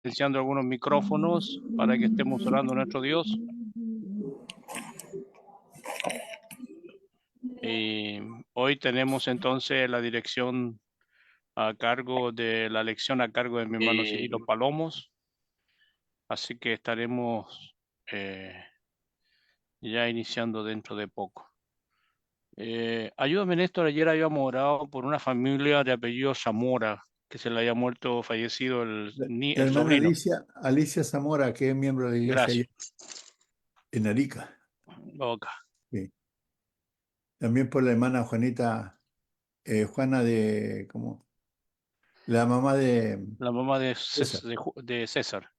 silenciando algunos micrófonos para que estemos orando a nuestro Dios. Y hoy tenemos entonces la dirección a cargo de la lección a cargo de mi hermano Cirilo Palomos, así que estaremos ya iniciando dentro de poco. Ayúdame, Néstor. Ayer habíamos orado por una familia de apellido Zamora, que se le haya muerto, fallecido La el hermana sobrino. Alicia Zamora, que es miembro de la iglesia allá Gracias. en Arica. Ok. Sí. También por la hermana Juanita, Juana ¿cómo? La mamá de La mamá César, de César,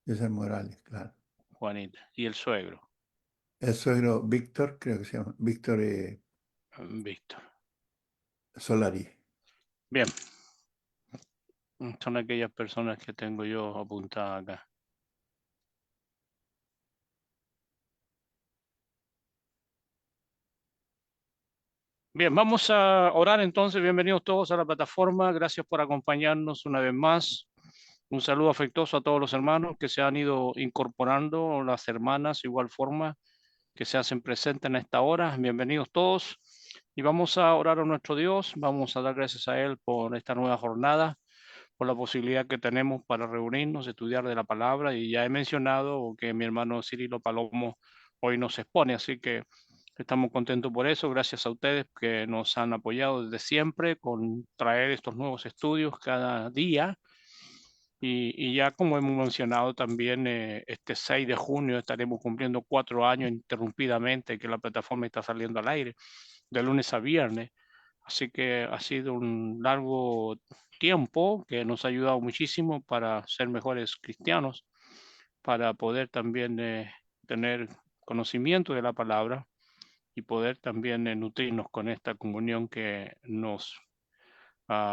César Morales, claro. Juanita, y el suegro, El suegro Víctor, creo que se llama, Víctor Víctor. Solari. Bien, son aquellas personas que tengo yo apuntadas acá. Bien, vamos a orar entonces. Bienvenidos todos a la plataforma. Gracias por acompañarnos una vez más. Un saludo afectuoso a todos los hermanos que se han ido incorporando, las hermanas, igual forma, que se hacen presentes en esta hora. Bienvenidos todos. Y vamos a orar a nuestro Dios. Vamos a dar gracias a Él por esta nueva jornada, por la posibilidad que tenemos para reunirnos, estudiar de la palabra. Y ya he mencionado que mi hermano Cirilo Palomo hoy nos expone, así que estamos contentos por eso. Gracias a ustedes que nos han apoyado desde siempre con traer estos nuevos estudios cada día. Y ya como hemos mencionado también, este 6 de junio estaremos cumpliendo 4 años interrumpidamente que la plataforma está saliendo al aire, de lunes a viernes. Así que ha sido un largo tiempo que nos ha ayudado muchísimo para ser mejores cristianos, para poder también tener conocimiento de la palabra y poder también nutrirnos con esta comunión que nos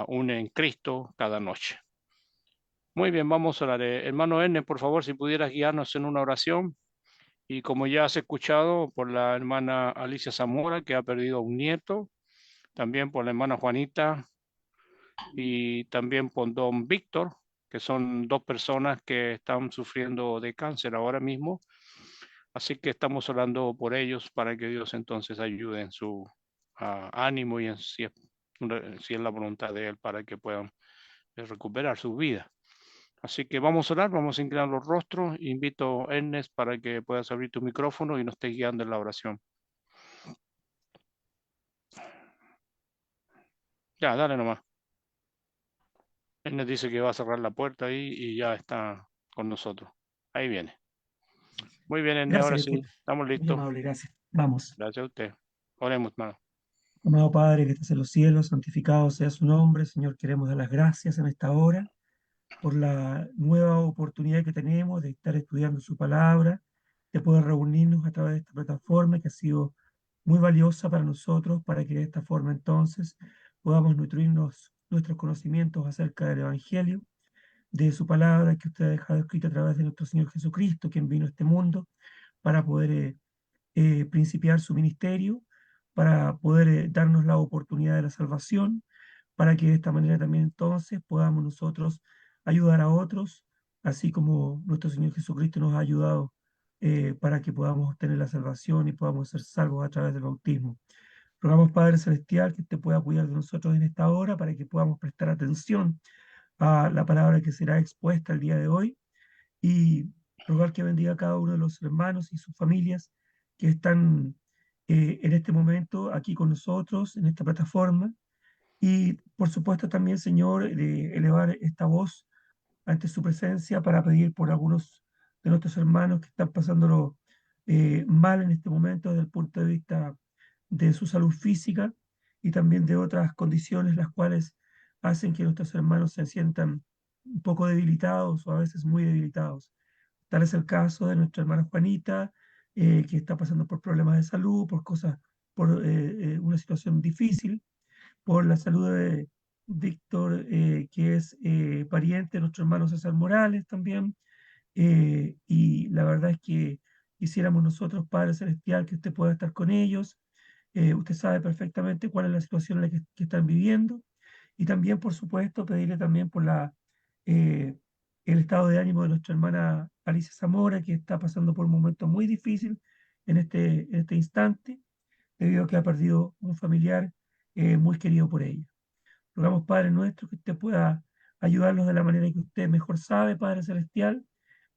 une en Cristo cada noche. Muy bien, vamos a orar. Hermano Erne, por favor, si pudieras guiarnos en una oración. Y como ya has escuchado por la hermana Alicia Zamora, que ha perdido un nieto, también por la hermana Juanita y también por don Víctor, que son dos personas que están sufriendo de cáncer ahora mismo. Así que estamos orando por ellos para que Dios entonces ayude en su ánimo y si es la voluntad de Él para que puedan recuperar su vida. Así que vamos a orar, vamos a inclinar los rostros. Invito a Ernest para que puedas abrir tu micrófono y nos estés guiando en la oración. Ya, dale nomás. Ernest dice que va a cerrar la puerta ahí y ya está con nosotros. Ahí viene. Muy bien, Ernest, ahora Gracias, sí, estamos muy listos. amable, gracias. Vamos. Gracias a usted. Oremos, hermano. Amado Padre que estás en los cielos, santificado sea su nombre. Señor, queremos dar las gracias en esta hora por la nueva oportunidad que tenemos de estar estudiando su palabra, de poder reunirnos a través de esta plataforma que ha sido muy valiosa para nosotros, para que de esta forma entonces podamos nutrirnos nuestros conocimientos acerca del Evangelio, de su palabra que usted ha dejado escrita a través de nuestro Señor Jesucristo, quien vino a este mundo para poder principiar su ministerio, para poder darnos la oportunidad de la salvación, para que de esta manera también entonces podamos nosotros ayudar a otros, así como nuestro Señor Jesucristo nos ha ayudado para que podamos obtener la salvación y podamos ser salvos a través del bautismo. Rogamos, Padre Celestial, que te pueda cuidar de nosotros en esta hora para que podamos prestar atención a la palabra que será expuesta el día de hoy y rogar que bendiga a cada uno de los hermanos y sus familias que están en este momento aquí con nosotros en esta plataforma. Y por supuesto también, Señor, de elevar esta voz ante su presencia para pedir por algunos de nuestros hermanos que están pasándolo mal en este momento desde el punto de vista de su salud física y también de otras condiciones las cuales hacen que nuestros hermanos se sientan un poco debilitados o a veces muy debilitados. Tal es el caso de nuestra hermana Juanita, que está pasando por problemas de salud, por cosas, por una situación difícil, por la salud de Víctor, que es pariente de nuestro hermano César Morales también. Y la verdad es que quisiéramos nosotros, Padre Celestial, que usted pueda estar con ellos. Usted sabe perfectamente cuál es la situación en la que están viviendo. Y también, por supuesto, pedirle también por la eh, el estado de ánimo de nuestra hermana Alicia Zamora, que está pasando por un momento muy difícil en este instante, debido a que ha perdido un familiar muy querido por ella. Rogamos, Padre nuestro, que usted pueda ayudarlos de la manera que usted mejor sabe, Padre Celestial,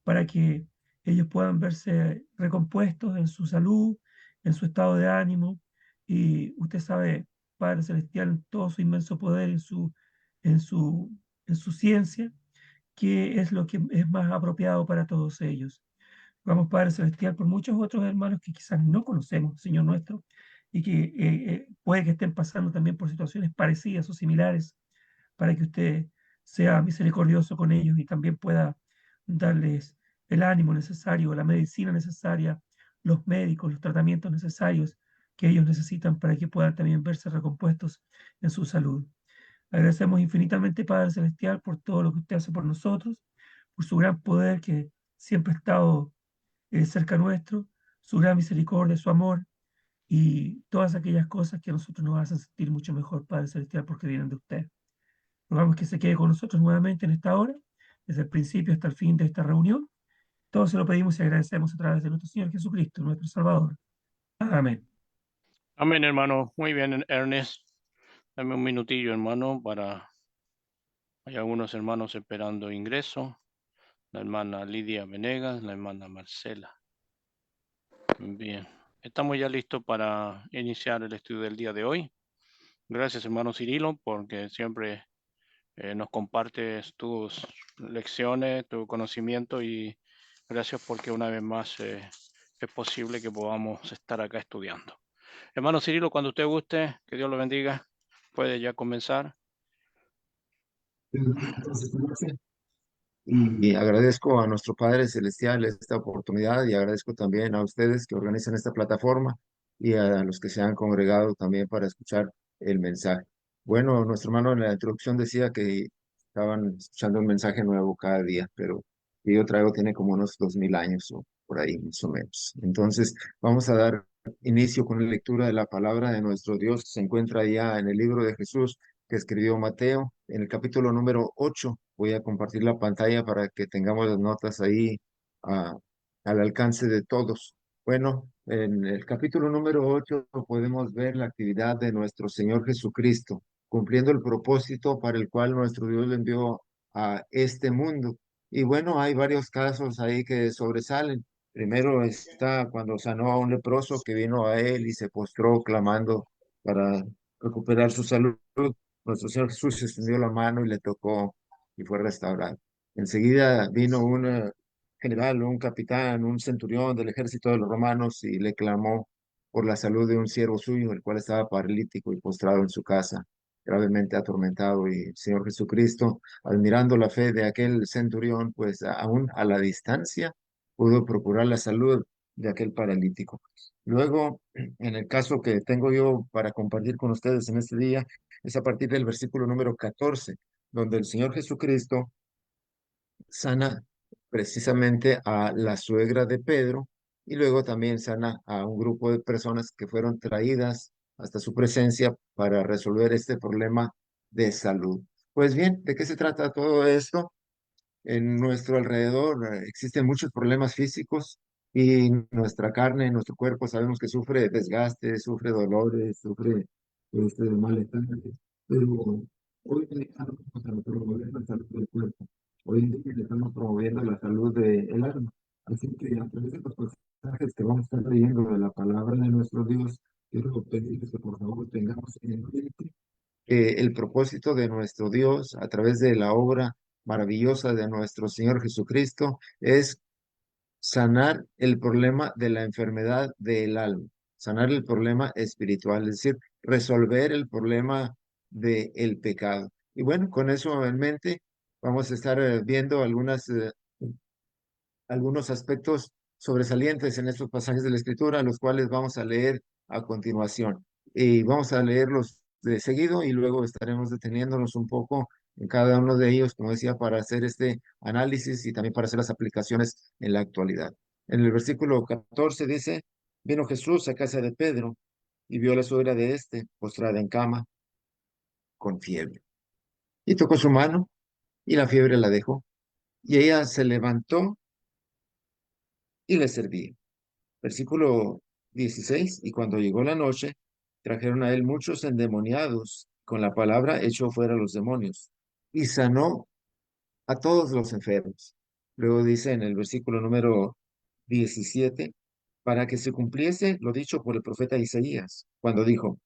para que ellos puedan verse recompuestos en su salud, en su estado de ánimo. Y usted sabe, Padre Celestial, en todo su inmenso poder, en su, en su ciencia, qué es lo que es más apropiado para todos ellos. Rogamos, Padre Celestial, por muchos otros hermanos que quizás no conocemos, Señor nuestro, y que puede que estén pasando también por situaciones parecidas o similares, para que usted sea misericordioso con ellos y también pueda darles el ánimo necesario, la medicina necesaria, los médicos, los tratamientos necesarios que ellos necesitan para que puedan también verse recompuestos en su salud. Agradecemos infinitamente, Padre Celestial, por todo lo que usted hace por nosotros, por su gran poder que siempre ha estado cerca nuestro, su gran misericordia, su amor y todas aquellas cosas que a nosotros nos hacen sentir mucho mejor, Padre Celestial, porque vienen de usted. Rogamos que se quede con nosotros nuevamente en esta hora, desde el principio hasta el fin de esta reunión. Todo se lo pedimos y agradecemos a través de nuestro Señor Jesucristo, nuestro Salvador. Amén. Amén, hermano. Muy bien, Ernest. Dame un minutillo, hermano, para... Hay algunos hermanos esperando ingreso. La hermana Lidia Venegas, la hermana Marcela. Bien. Estamos ya listos para iniciar el estudio del día de hoy. Gracias, hermano Cirilo, porque siempre nos compartes tus lecciones, tu conocimiento y gracias porque una vez más es posible que podamos estar acá estudiando. Hermano Cirilo, cuando usted guste, que Dios lo bendiga, puede ya comenzar. Y agradezco a nuestro Padre Celestial esta oportunidad y agradezco también a ustedes que organizan esta plataforma y a los que se han congregado también para escuchar el mensaje. Bueno, nuestro hermano en la introducción decía que estaban escuchando un mensaje nuevo cada día, pero que yo traigo tiene como unos 2000 años o por ahí más o menos. Entonces, vamos a dar inicio con la lectura de la palabra de nuestro Dios que se encuentra ya en el libro de Jesús que escribió Mateo, en el capítulo número 8. Voy a compartir la pantalla para que tengamos las notas ahí ah, al alcance de todos. Bueno, en el capítulo número 8 podemos ver la actividad de nuestro Señor Jesucristo, cumpliendo el propósito para el cual nuestro Dios le envió a este mundo. Y bueno, hay varios casos ahí que sobresalen. Primero está cuando sanó a un leproso que vino a él y se postró clamando para recuperar su salud. Nuestro Señor Jesús extendió la mano y le tocó y fue restaurado. Enseguida vino un general, un capitán, un centurión del ejército de los romanos y le clamó por la salud de un siervo suyo, el cual estaba paralítico y postrado en su casa, gravemente atormentado. Y el Señor Jesucristo, admirando la fe de aquel centurión, pues aún a la distancia pudo procurar la salud de aquel paralítico. Luego, en el caso que tengo yo para compartir con ustedes en este día, es a partir del versículo número 14, donde el Señor Jesucristo sana precisamente a la suegra de Pedro y luego también sana a un grupo de personas que fueron traídas hasta su presencia para resolver este problema de salud. Pues bien, ¿de qué se trata todo esto? En nuestro alrededor existen muchos problemas físicos y nuestra carne, nuestro cuerpo, sabemos que sufre desgaste, sufre dolores, sufre malestar. Pero hoy estamos promoviendo la salud del cuerpo. Hoy en día estamos promoviendo la salud del alma. Así que a través de los pasajes que vamos a estar leyendo de la palabra de nuestro Dios, quiero pedirles que por favor tengamos en mente el propósito de nuestro Dios a través de la obra maravillosa de nuestro Señor Jesucristo es sanar el problema de la enfermedad del alma, sanar el problema espiritual, es decir, resolver el problema del pecado. Y bueno, con eso en mente, vamos a estar viendo algunos aspectos sobresalientes en estos pasajes de la Escritura, los cuales vamos a leer a continuación. Y vamos a leerlos de seguido y luego estaremos deteniéndonos un poco en cada uno de ellos, como decía, para hacer este análisis y también para hacer las aplicaciones en la actualidad. En el versículo 14 dice, vino Jesús a casa de Pedro y vio a la suegra de éste postrada en cama con fiebre. Y tocó su mano y la fiebre la dejó. y ella se levantó y le servía. Versículo 16, y cuando llegó la noche, trajeron a él muchos endemoniados, con la palabra echó fuera los demonios, y sanó a todos los enfermos. Luego dice en el versículo número 17, para que se cumpliese lo dicho por el profeta Isaías, cuando dijo,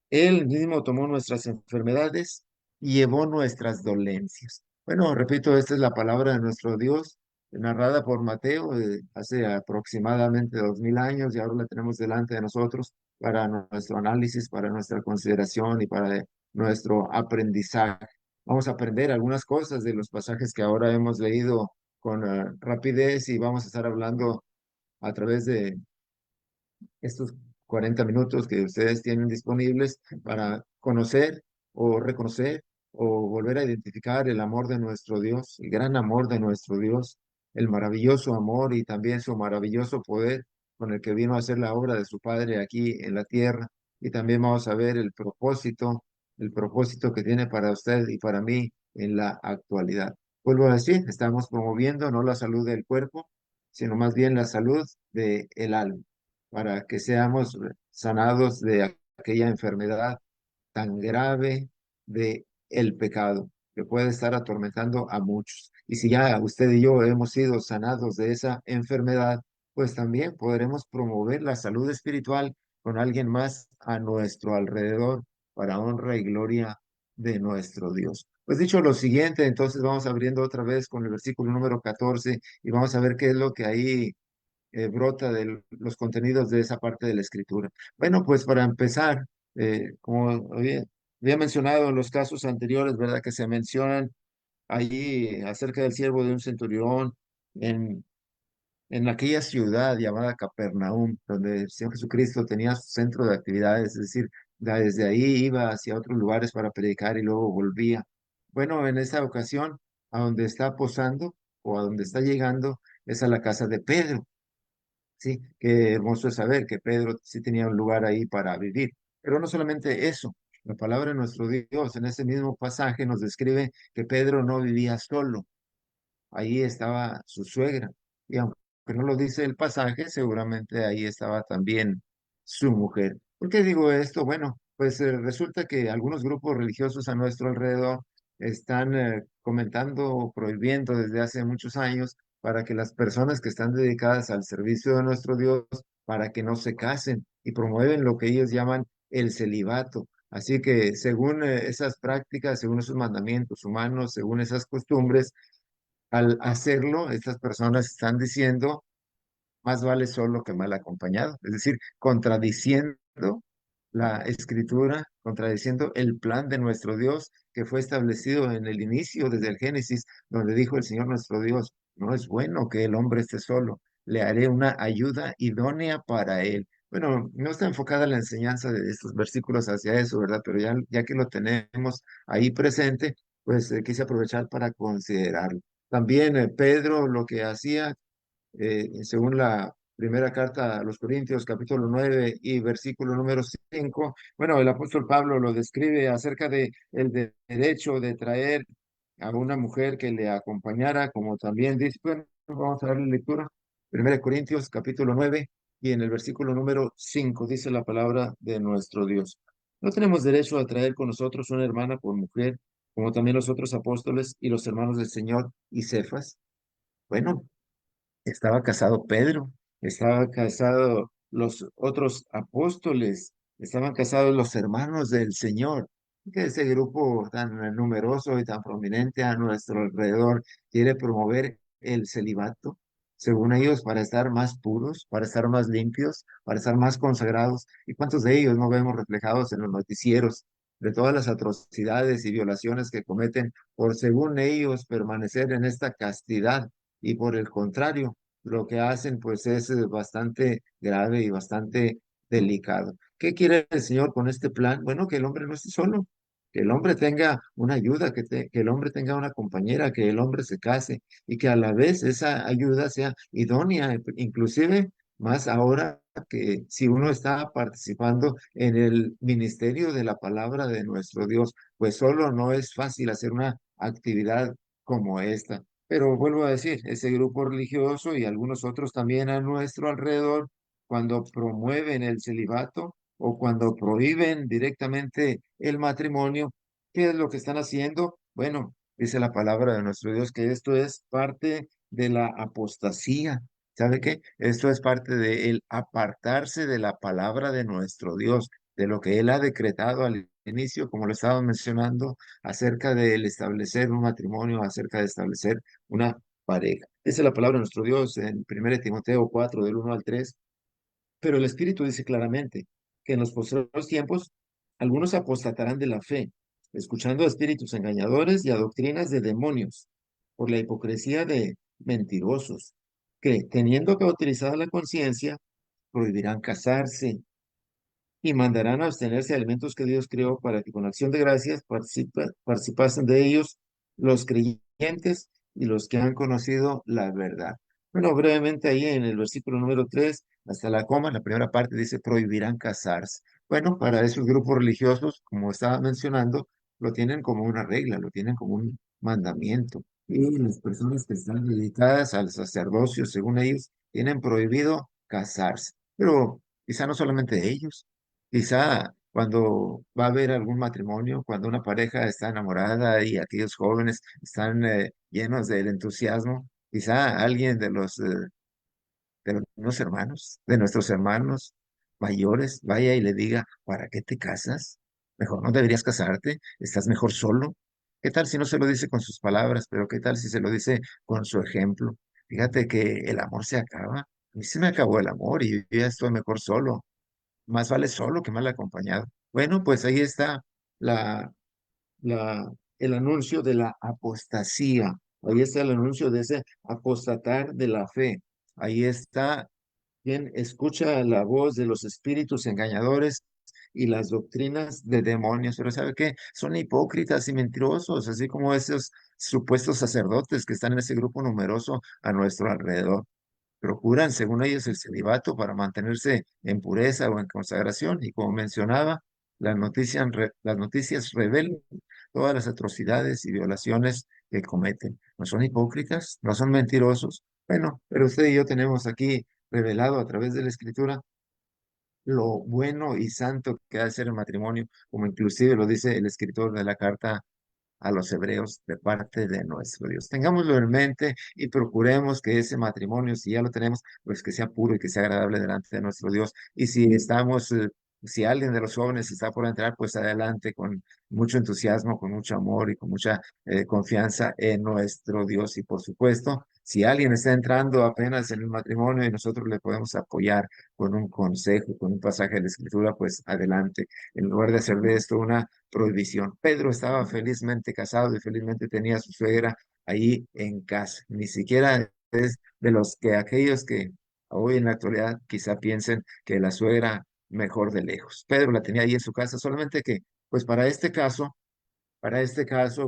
Él mismo tomó nuestras enfermedades y llevó nuestras dolencias. Bueno, repito, esta es la palabra de nuestro Dios, narrada por Mateo hace aproximadamente 2000 años, y ahora la tenemos delante de nosotros para nuestro análisis, para nuestra consideración y para nuestro aprendizaje. Vamos a aprender algunas cosas de los pasajes que ahora hemos leído con rapidez, y vamos a estar hablando a través de estos 40 minutos que ustedes tienen disponibles para conocer o reconocer o volver a identificar el amor de nuestro Dios, el gran amor de nuestro Dios, el maravilloso amor y también su maravilloso poder con el que vino a hacer la obra de su Padre aquí en la tierra. Y también vamos a ver el propósito que tiene para usted y para mí en la actualidad. Vuelvo a decir, estamos promoviendo no la salud del cuerpo, sino más bien la salud del alma, para que seamos sanados de aquella enfermedad tan grave de el pecado que puede estar atormentando a muchos. Y si ya usted y yo hemos sido sanados de esa enfermedad, pues también podremos promover la salud espiritual con alguien más a nuestro alrededor para honra y gloria de nuestro Dios. Pues dicho lo siguiente, entonces vamos abriendo otra vez con el versículo número 14 y vamos a ver qué es lo que ahí brota de los contenidos de esa parte de la escritura. Bueno, pues para empezar, como había mencionado en los casos anteriores, ¿verdad? Que se mencionan allí acerca del siervo de un centurión en, en aquella ciudad llamada Capernaum, donde el Señor Jesucristo tenía su centro de actividades, es decir, desde ahí iba hacia otros lugares para predicar y luego volvía. Bueno, en esa ocasión, a donde está posando o a donde está llegando es a la casa de Pedro. Sí, qué hermoso es saber que Pedro sí tenía un lugar ahí para vivir. Pero no solamente eso, la palabra de nuestro Dios en ese mismo pasaje nos describe que Pedro no vivía solo, ahí estaba su suegra. Y aunque no lo dice el pasaje, seguramente ahí estaba también su mujer. ¿Por qué digo esto? Bueno, pues resulta que algunos grupos religiosos a nuestro alrededor están comentando o prohibiendo desde hace muchos años para que las personas que están dedicadas al servicio de nuestro Dios, para que no se casen, y promueven lo que ellos llaman el celibato. Así que según esas prácticas, según esos mandamientos humanos, según esas costumbres, al hacerlo, estas personas están diciendo, más vale solo que mal acompañado. Es decir, contradiciendo la escritura, contradiciendo el plan de nuestro Dios que fue establecido en el inicio, desde el Génesis, donde dijo el Señor nuestro Dios, no es bueno que el hombre esté solo, le haré una ayuda idónea para él. Bueno, no está enfocada la enseñanza de estos versículos hacia eso, ¿verdad? Pero ya que lo tenemos ahí presente, pues quise aprovechar para considerarlo. También Pedro lo que hacía, según la primera carta a los Corintios, capítulo 9 y versículo número 5, bueno, el apóstol Pablo lo describe acerca de el derecho de traer a una mujer que le acompañara, como también dice, bueno, vamos a darle lectura. Primera Corintios, capítulo 9 y en el versículo número 5 dice la palabra de nuestro Dios. No tenemos derecho a traer con nosotros una hermana por mujer, como también los otros apóstoles y los hermanos del Señor y Cefas. Bueno, estaba casado Pedro, estaba casado los otros apóstoles, estaban casados los hermanos del Señor. Que ese grupo tan numeroso y tan prominente a nuestro alrededor quiere promover el celibato, según ellos, para estar más puros, para estar más limpios, para estar más consagrados. ¿Y cuántos de ellos no vemos reflejados en los noticieros de todas las atrocidades y violaciones que cometen por, según ellos, permanecer en esta castidad? Y por el contrario, lo que hacen pues es bastante grave y bastante delicado. ¿Qué quiere el Señor con este plan? Bueno, que el hombre no esté solo, que el hombre tenga una ayuda, que el hombre tenga una compañera, que el hombre se case y que a la vez esa ayuda sea idónea, inclusive más ahora que si uno está participando en el ministerio de la palabra de nuestro Dios, pues solo no es fácil hacer una actividad como esta. Pero vuelvo a decir, ese grupo religioso y algunos otros también a nuestro alrededor, cuando promueven el celibato o cuando prohíben directamente el matrimonio, ¿qué es lo que están haciendo? Bueno, dice la palabra de nuestro Dios que esto es parte de la apostasía. ¿Sabe qué? Esto es parte de el apartarse de la palabra de nuestro Dios, de lo que Él ha decretado al inicio, como lo estaba mencionando, acerca del establecer un matrimonio, acerca de establecer una pareja. Esa es la palabra de nuestro Dios en 1 Timoteo 4, del 1 al 3. Pero el Espíritu dice claramente que en los posteriores tiempos algunos apostatarán de la fe, escuchando a espíritus engañadores y a doctrinas de demonios, por la hipocresía de mentirosos, que, teniendo cauterizada la conciencia, prohibirán casarse y mandarán a abstenerse de alimentos que Dios creó para que con acción de gracias participasen de ellos los creyentes y los que han conocido la verdad. Bueno, brevemente ahí en el versículo número 3 hasta la coma, la primera parte dice prohibirán casarse. Bueno, para esos grupos religiosos, como estaba mencionando, lo tienen como una regla, lo tienen como un mandamiento. Y las personas que están dedicadas al sacerdocio, según ellos, tienen prohibido casarse. Pero quizá no solamente ellos. Quizá cuando va a haber algún matrimonio, cuando una pareja está enamorada y aquellos jóvenes están llenos del entusiasmo, quizá alguien de los mismos hermanos, de nuestros hermanos mayores, vaya y le diga, ¿para qué te casas? Mejor no deberías casarte, estás mejor solo. ¿Qué tal si no se lo dice con sus palabras, pero qué tal si se lo dice con su ejemplo? Fíjate que el amor se acaba. A mí se me acabó el amor y yo ya estoy mejor solo. Más vale solo que mal acompañado. Bueno, pues ahí está la, el anuncio de la apostasía. Ahí está el anuncio de ese apostatar de la fe. Ahí está quien escucha la voz de los espíritus engañadores y las doctrinas de demonios. Pero ¿sabe qué? Son hipócritas y mentirosos, así como esos supuestos sacerdotes que están en ese grupo numeroso a nuestro alrededor. Procuran, según ellos, el celibato para mantenerse en pureza o en consagración. Y como mencionaba, las noticias revelan todas las atrocidades y violaciones que cometen. ¿No son hipócritas? ¿No son mentirosos? Bueno, pero usted y yo tenemos aquí revelado a través de la Escritura lo bueno y santo que ha de ser el matrimonio, como inclusive lo dice el escritor de la carta a los hebreos de parte de nuestro Dios. Tengámoslo en mente y procuremos que ese matrimonio, si ya lo tenemos, pues que sea puro y que sea agradable delante de nuestro Dios. Y si estamos, si alguien de los jóvenes está por entrar, pues adelante con mucho entusiasmo, con mucho amor y con mucha confianza en nuestro Dios. Y por supuesto, si alguien está entrando apenas en el matrimonio y nosotros le podemos apoyar con un consejo, con un pasaje de la Escritura, pues adelante, en lugar de hacer de esto una prohibición. Pedro estaba felizmente casado y felizmente tenía a su suegra ahí en casa. Ni siquiera es de los que aquellos que hoy en la actualidad quizá piensen que la suegra mejor de lejos. Pedro la tenía ahí en su casa, solamente que, pues para este caso,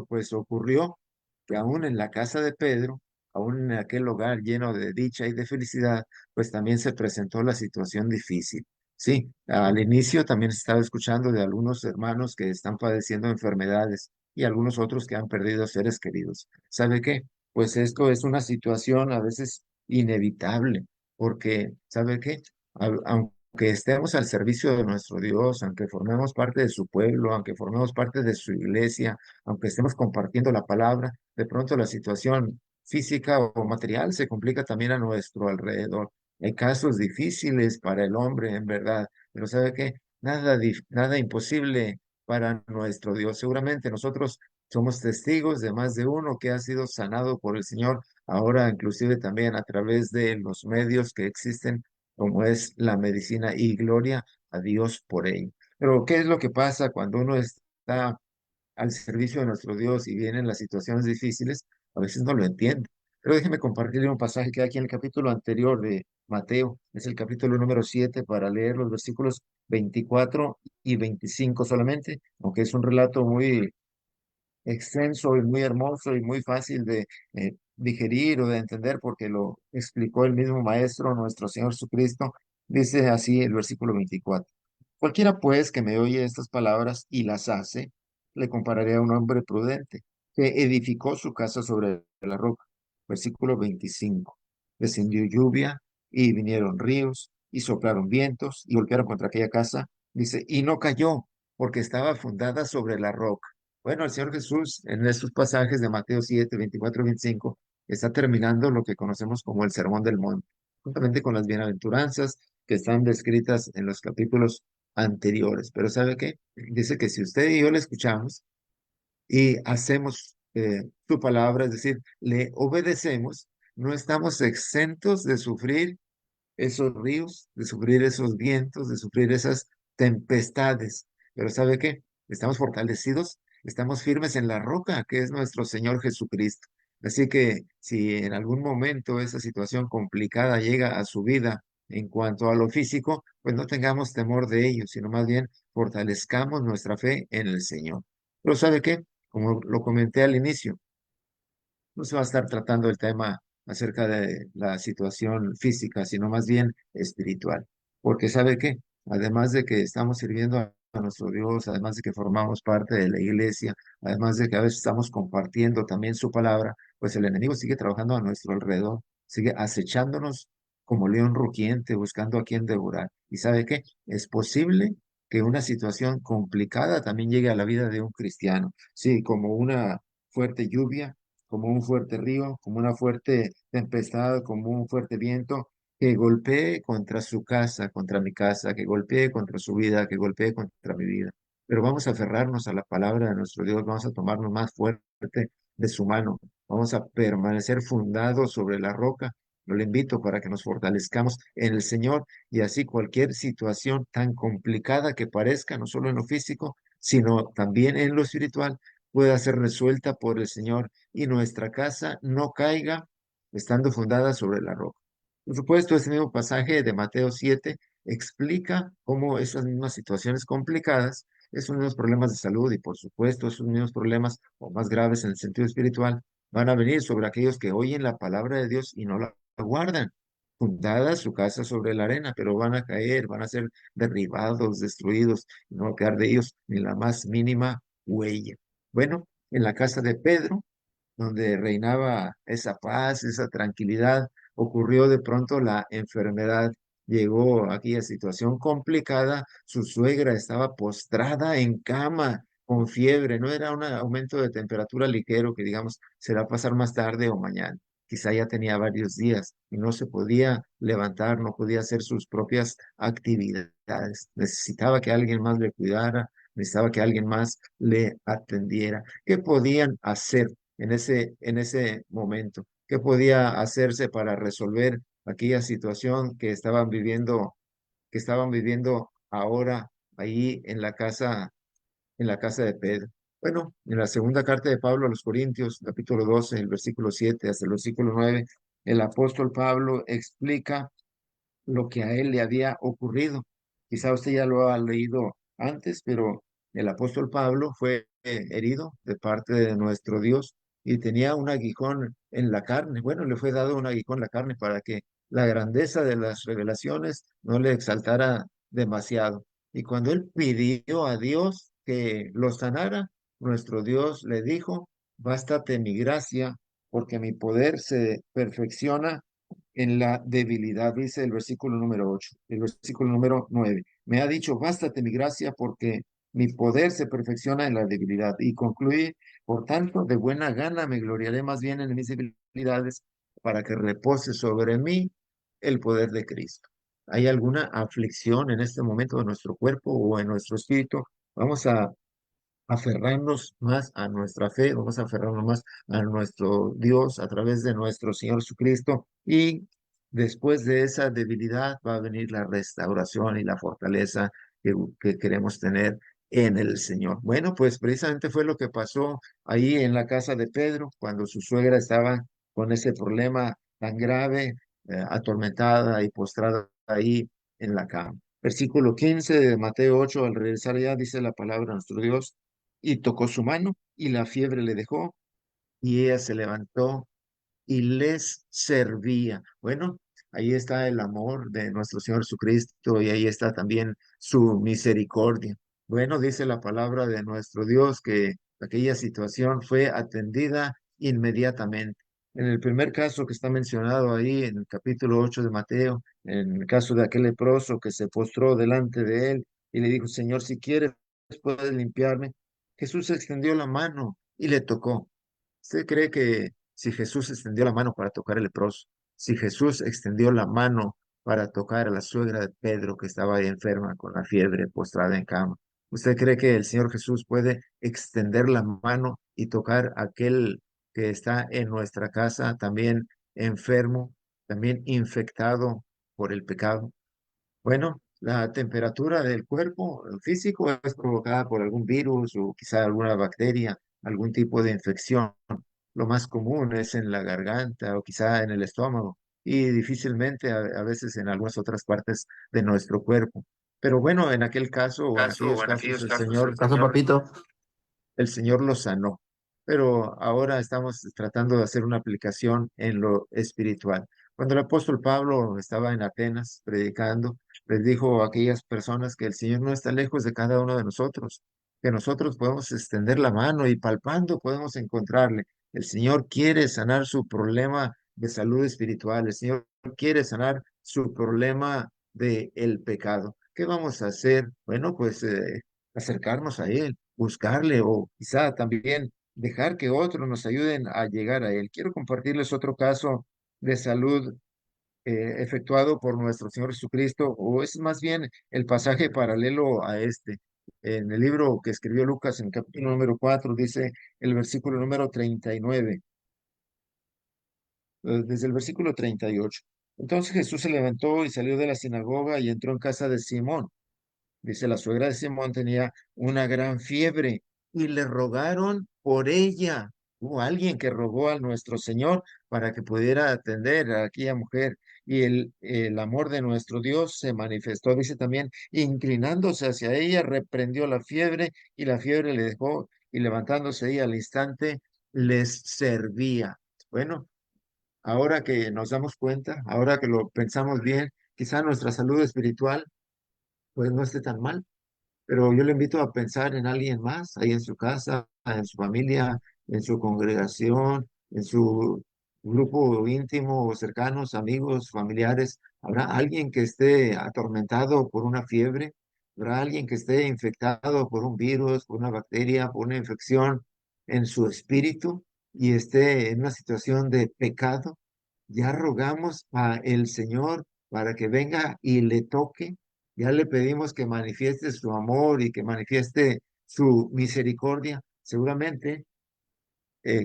pues ocurrió que aún en la casa de Pedro, aún en aquel hogar lleno de dicha y de felicidad, pues también se presentó la situación difícil. Sí, al inicio también se estaba escuchando de algunos hermanos que están padeciendo enfermedades y algunos otros que han perdido seres queridos. ¿Sabe qué? Pues esto es una situación a veces inevitable, porque, ¿sabe qué? Aunque estemos al servicio de nuestro Dios, aunque formemos parte de su pueblo, aunque formemos parte de su iglesia, aunque estemos compartiendo la palabra, de pronto la situación física o material se complica también a nuestro alrededor. Hay casos difíciles para el hombre, en verdad, pero ¿sabe qué? Nada imposible para nuestro Dios. Seguramente nosotros somos testigos de más de uno que ha sido sanado por el Señor, ahora inclusive también a través de los medios que existen, como es la medicina, y gloria a Dios por ello. Pero ¿qué es lo que pasa cuando uno está al servicio de nuestro Dios y vienen las situaciones difíciles? A veces no lo entiende. Pero déjeme compartirle un pasaje que hay aquí en el capítulo anterior de Mateo, es el capítulo número 7, para leer los versículos 24 y 25 solamente, aunque es un relato muy extenso y muy hermoso y muy fácil de digerir o de entender porque lo explicó el mismo Maestro, nuestro Señor Jesucristo. Dice así el versículo 24: Cualquiera pues que me oye estas palabras y las hace, le compararé a un hombre prudente que edificó su casa sobre la roca. Versículo 25. Descendió lluvia y vinieron ríos y soplaron vientos y golpearon contra aquella casa. Dice, y no cayó porque estaba fundada sobre la roca. Bueno, el Señor Jesús en estos pasajes de Mateo 7, 24 y 25 está terminando lo que conocemos como el Sermón del Monte, juntamente con las bienaventuranzas que están descritas en los capítulos anteriores. Pero ¿sabe qué? Dice que si usted y yo le escuchamos y hacemos su palabra, es decir, le obedecemos, no estamos exentos de sufrir esos ríos, de sufrir esos vientos, de sufrir esas tempestades. Pero ¿sabe qué? Estamos fortalecidos, estamos firmes en la roca, que es nuestro Señor Jesucristo. Así que si en algún momento esa situación complicada llega a su vida en cuanto a lo físico, pues no tengamos temor de ello, sino más bien fortalezcamos nuestra fe en el Señor. Pero ¿sabe qué? Como lo comenté al inicio, no se va a estar tratando el tema acerca de la situación física, sino más bien espiritual. Porque ¿sabe qué? Además de que estamos sirviendo a nuestro Dios, además de que formamos parte de la iglesia, además de que a veces estamos compartiendo también su palabra, pues el enemigo sigue trabajando a nuestro alrededor, sigue acechándonos como león rugiente, buscando a quien devorar. ¿Y sabe qué? Es posible que una situación complicada también llegue a la vida de un cristiano. Sí, como una fuerte lluvia, como un fuerte río, como una fuerte tempestad, como un fuerte viento, que golpee contra su casa, contra mi casa, que golpee contra su vida, que golpee contra mi vida. Pero vamos a aferrarnos a la palabra de nuestro Dios, vamos a tomarnos más fuerte de su mano, vamos a permanecer fundados sobre la roca. Yo le invito para que nos fortalezcamos en el Señor y así cualquier situación tan complicada que parezca, no solo en lo físico, sino también en lo espiritual, pueda ser resuelta por el Señor y nuestra casa no caiga estando fundada sobre la roca. Por supuesto, este mismo pasaje de Mateo 7 explica cómo esas mismas situaciones complicadas, esos mismos problemas de salud y por supuesto esos mismos problemas o más graves en el sentido espiritual, van a venir sobre aquellos que oyen la palabra de Dios y no la guardan. Fundada su casa sobre la arena, pero van a caer, van a ser derribados, destruidos, y no va a quedar de ellos ni la más mínima huella. Bueno, en la casa de Pedro, donde reinaba esa paz, esa tranquilidad, ocurrió de pronto la enfermedad. Llegó aquella situación complicada, su suegra estaba postrada en cama con fiebre, no era un aumento de temperatura ligero que digamos será pasar más tarde o mañana. Quizá ya tenía varios días y no se podía levantar, no podía hacer sus propias actividades. Necesitaba que alguien más le cuidara, necesitaba que alguien más le atendiera. ¿Qué podían hacer en ese momento? ¿Qué podía hacerse para resolver aquella situación que estaban viviendo ahora ahí en la casa de Pedro? Bueno, en la segunda carta de Pablo a los Corintios, capítulo 12, el versículo 7 hasta el versículo 9, el apóstol Pablo explica lo que a él le había ocurrido. Quizá usted ya lo ha leído antes, pero el apóstol Pablo fue herido de parte de nuestro Dios y tenía un aguijón en la carne. Bueno, le fue dado un aguijón en la carne para que la grandeza de las revelaciones no le exaltara demasiado. Y cuando él pidió a Dios que lo sanara, nuestro Dios le dijo, bástate mi gracia, porque mi poder se perfecciona en la debilidad, dice el versículo número 8, el versículo número 9. Me ha dicho, bástate mi gracia porque mi poder se perfecciona en la debilidad. Y concluye, por tanto, de buena gana me gloriaré más bien en mis debilidades para que repose sobre mí el poder de Cristo. ¿Hay alguna aflicción en este momento de nuestro cuerpo o en nuestro espíritu? Vamos a aferrarnos más a nuestra fe, vamos a aferrarnos más a nuestro Dios a través de nuestro Señor Jesucristo y después de esa debilidad va a venir la restauración y la fortaleza que queremos tener en el Señor. Bueno, pues precisamente fue lo que pasó ahí en la casa de Pedro cuando su suegra estaba con ese problema tan grave, atormentada y postrada ahí en la cama. Versículo 15 de Mateo 8, al regresar ya dice la palabra de nuestro Dios, y tocó su mano y la fiebre le dejó y ella se levantó y les servía. Bueno, ahí está el amor de nuestro Señor Jesucristo y ahí está también su misericordia. Bueno, dice la palabra de nuestro Dios que aquella situación fue atendida inmediatamente. En el primer caso que está mencionado ahí en el capítulo 8 de Mateo, en el caso de aquel leproso que se postró delante de él y le dijo, Señor, si quieres, puedes limpiarme. Jesús extendió la mano y le tocó. ¿Usted cree que si Jesús extendió la mano para tocar al leproso, si Jesús extendió la mano para tocar a la suegra de Pedro que estaba ahí enferma con la fiebre, postrada en cama, usted cree que el Señor Jesús puede extender la mano y tocar a aquel que está en nuestra casa también enfermo, también infectado por el pecado? Bueno, la temperatura del cuerpo físico es provocada por algún virus o quizá alguna bacteria, algún tipo de infección. Lo más común es en la garganta o quizá en el estómago y difícilmente a veces en algunas otras partes de nuestro cuerpo. Pero bueno, en aquel caso o en aquellos casos Caso, papito. el Señor lo sanó. Pero ahora estamos tratando de hacer una aplicación en lo espiritual. Cuando el apóstol Pablo estaba en Atenas predicando, les dijo a aquellas personas que el Señor no está lejos de cada uno de nosotros, que nosotros podemos extender la mano y palpando podemos encontrarle. El Señor quiere sanar su problema de salud espiritual. El Señor quiere sanar su problema de el pecado. ¿Qué vamos a hacer? Bueno, pues acercarnos a Él, buscarle o quizá también dejar que otros nos ayuden a llegar a Él. Quiero compartirles otro caso de salud efectuado por nuestro Señor Jesucristo, o es más bien el pasaje paralelo a este. En el libro que escribió Lucas, en el capítulo número 4 dice el versículo número 39, desde el versículo 38. Entonces Jesús se levantó y salió de la sinagoga y entró en casa de Simón. Dice, la suegra de Simón tenía una gran fiebre y le rogaron por ella. Hubo alguien que rogó a nuestro Señor para que pudiera atender a aquella mujer. Y el amor de nuestro Dios se manifestó, dice también, inclinándose hacia ella, reprendió la fiebre y la fiebre le dejó y levantándose ella al instante les servía. Bueno, ahora que nos damos cuenta, ahora que lo pensamos bien, quizá nuestra salud espiritual pues no esté tan mal, pero yo le invito a pensar en alguien más, ahí en su casa, en su familia, en su congregación, en su grupo íntimo o cercanos, amigos, familiares. ¿Habrá alguien que esté atormentado por una fiebre? ¿Habrá alguien que esté infectado por un virus, por una bacteria, por una infección en su espíritu y esté en una situación de pecado? Ya rogamos a el Señor para que venga y le toque. Ya le pedimos que manifieste su amor y que manifieste su misericordia. Seguramente,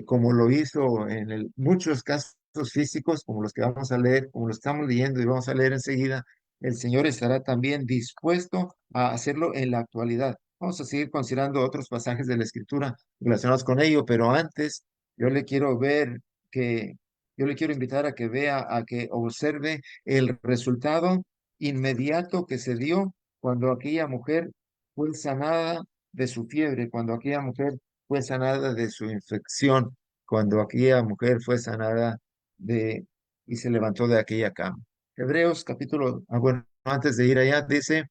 como lo hizo en muchos casos físicos, como los que vamos a leer, como lo estamos leyendo y vamos a leer enseguida, el Señor estará también dispuesto a hacerlo en la actualidad. Vamos a seguir considerando otros pasajes de la Escritura relacionados con ello, pero antes yo le quiero ver que, yo le quiero invitar a que vea, a que observe el resultado inmediato que se dio cuando aquella mujer fue sanada de su fiebre, cuando aquella mujer fue sanada de su infección, cuando aquella mujer fue sanada de y se levantó de aquella cama. Hebreos capítulo, bueno, antes de ir allá, dice,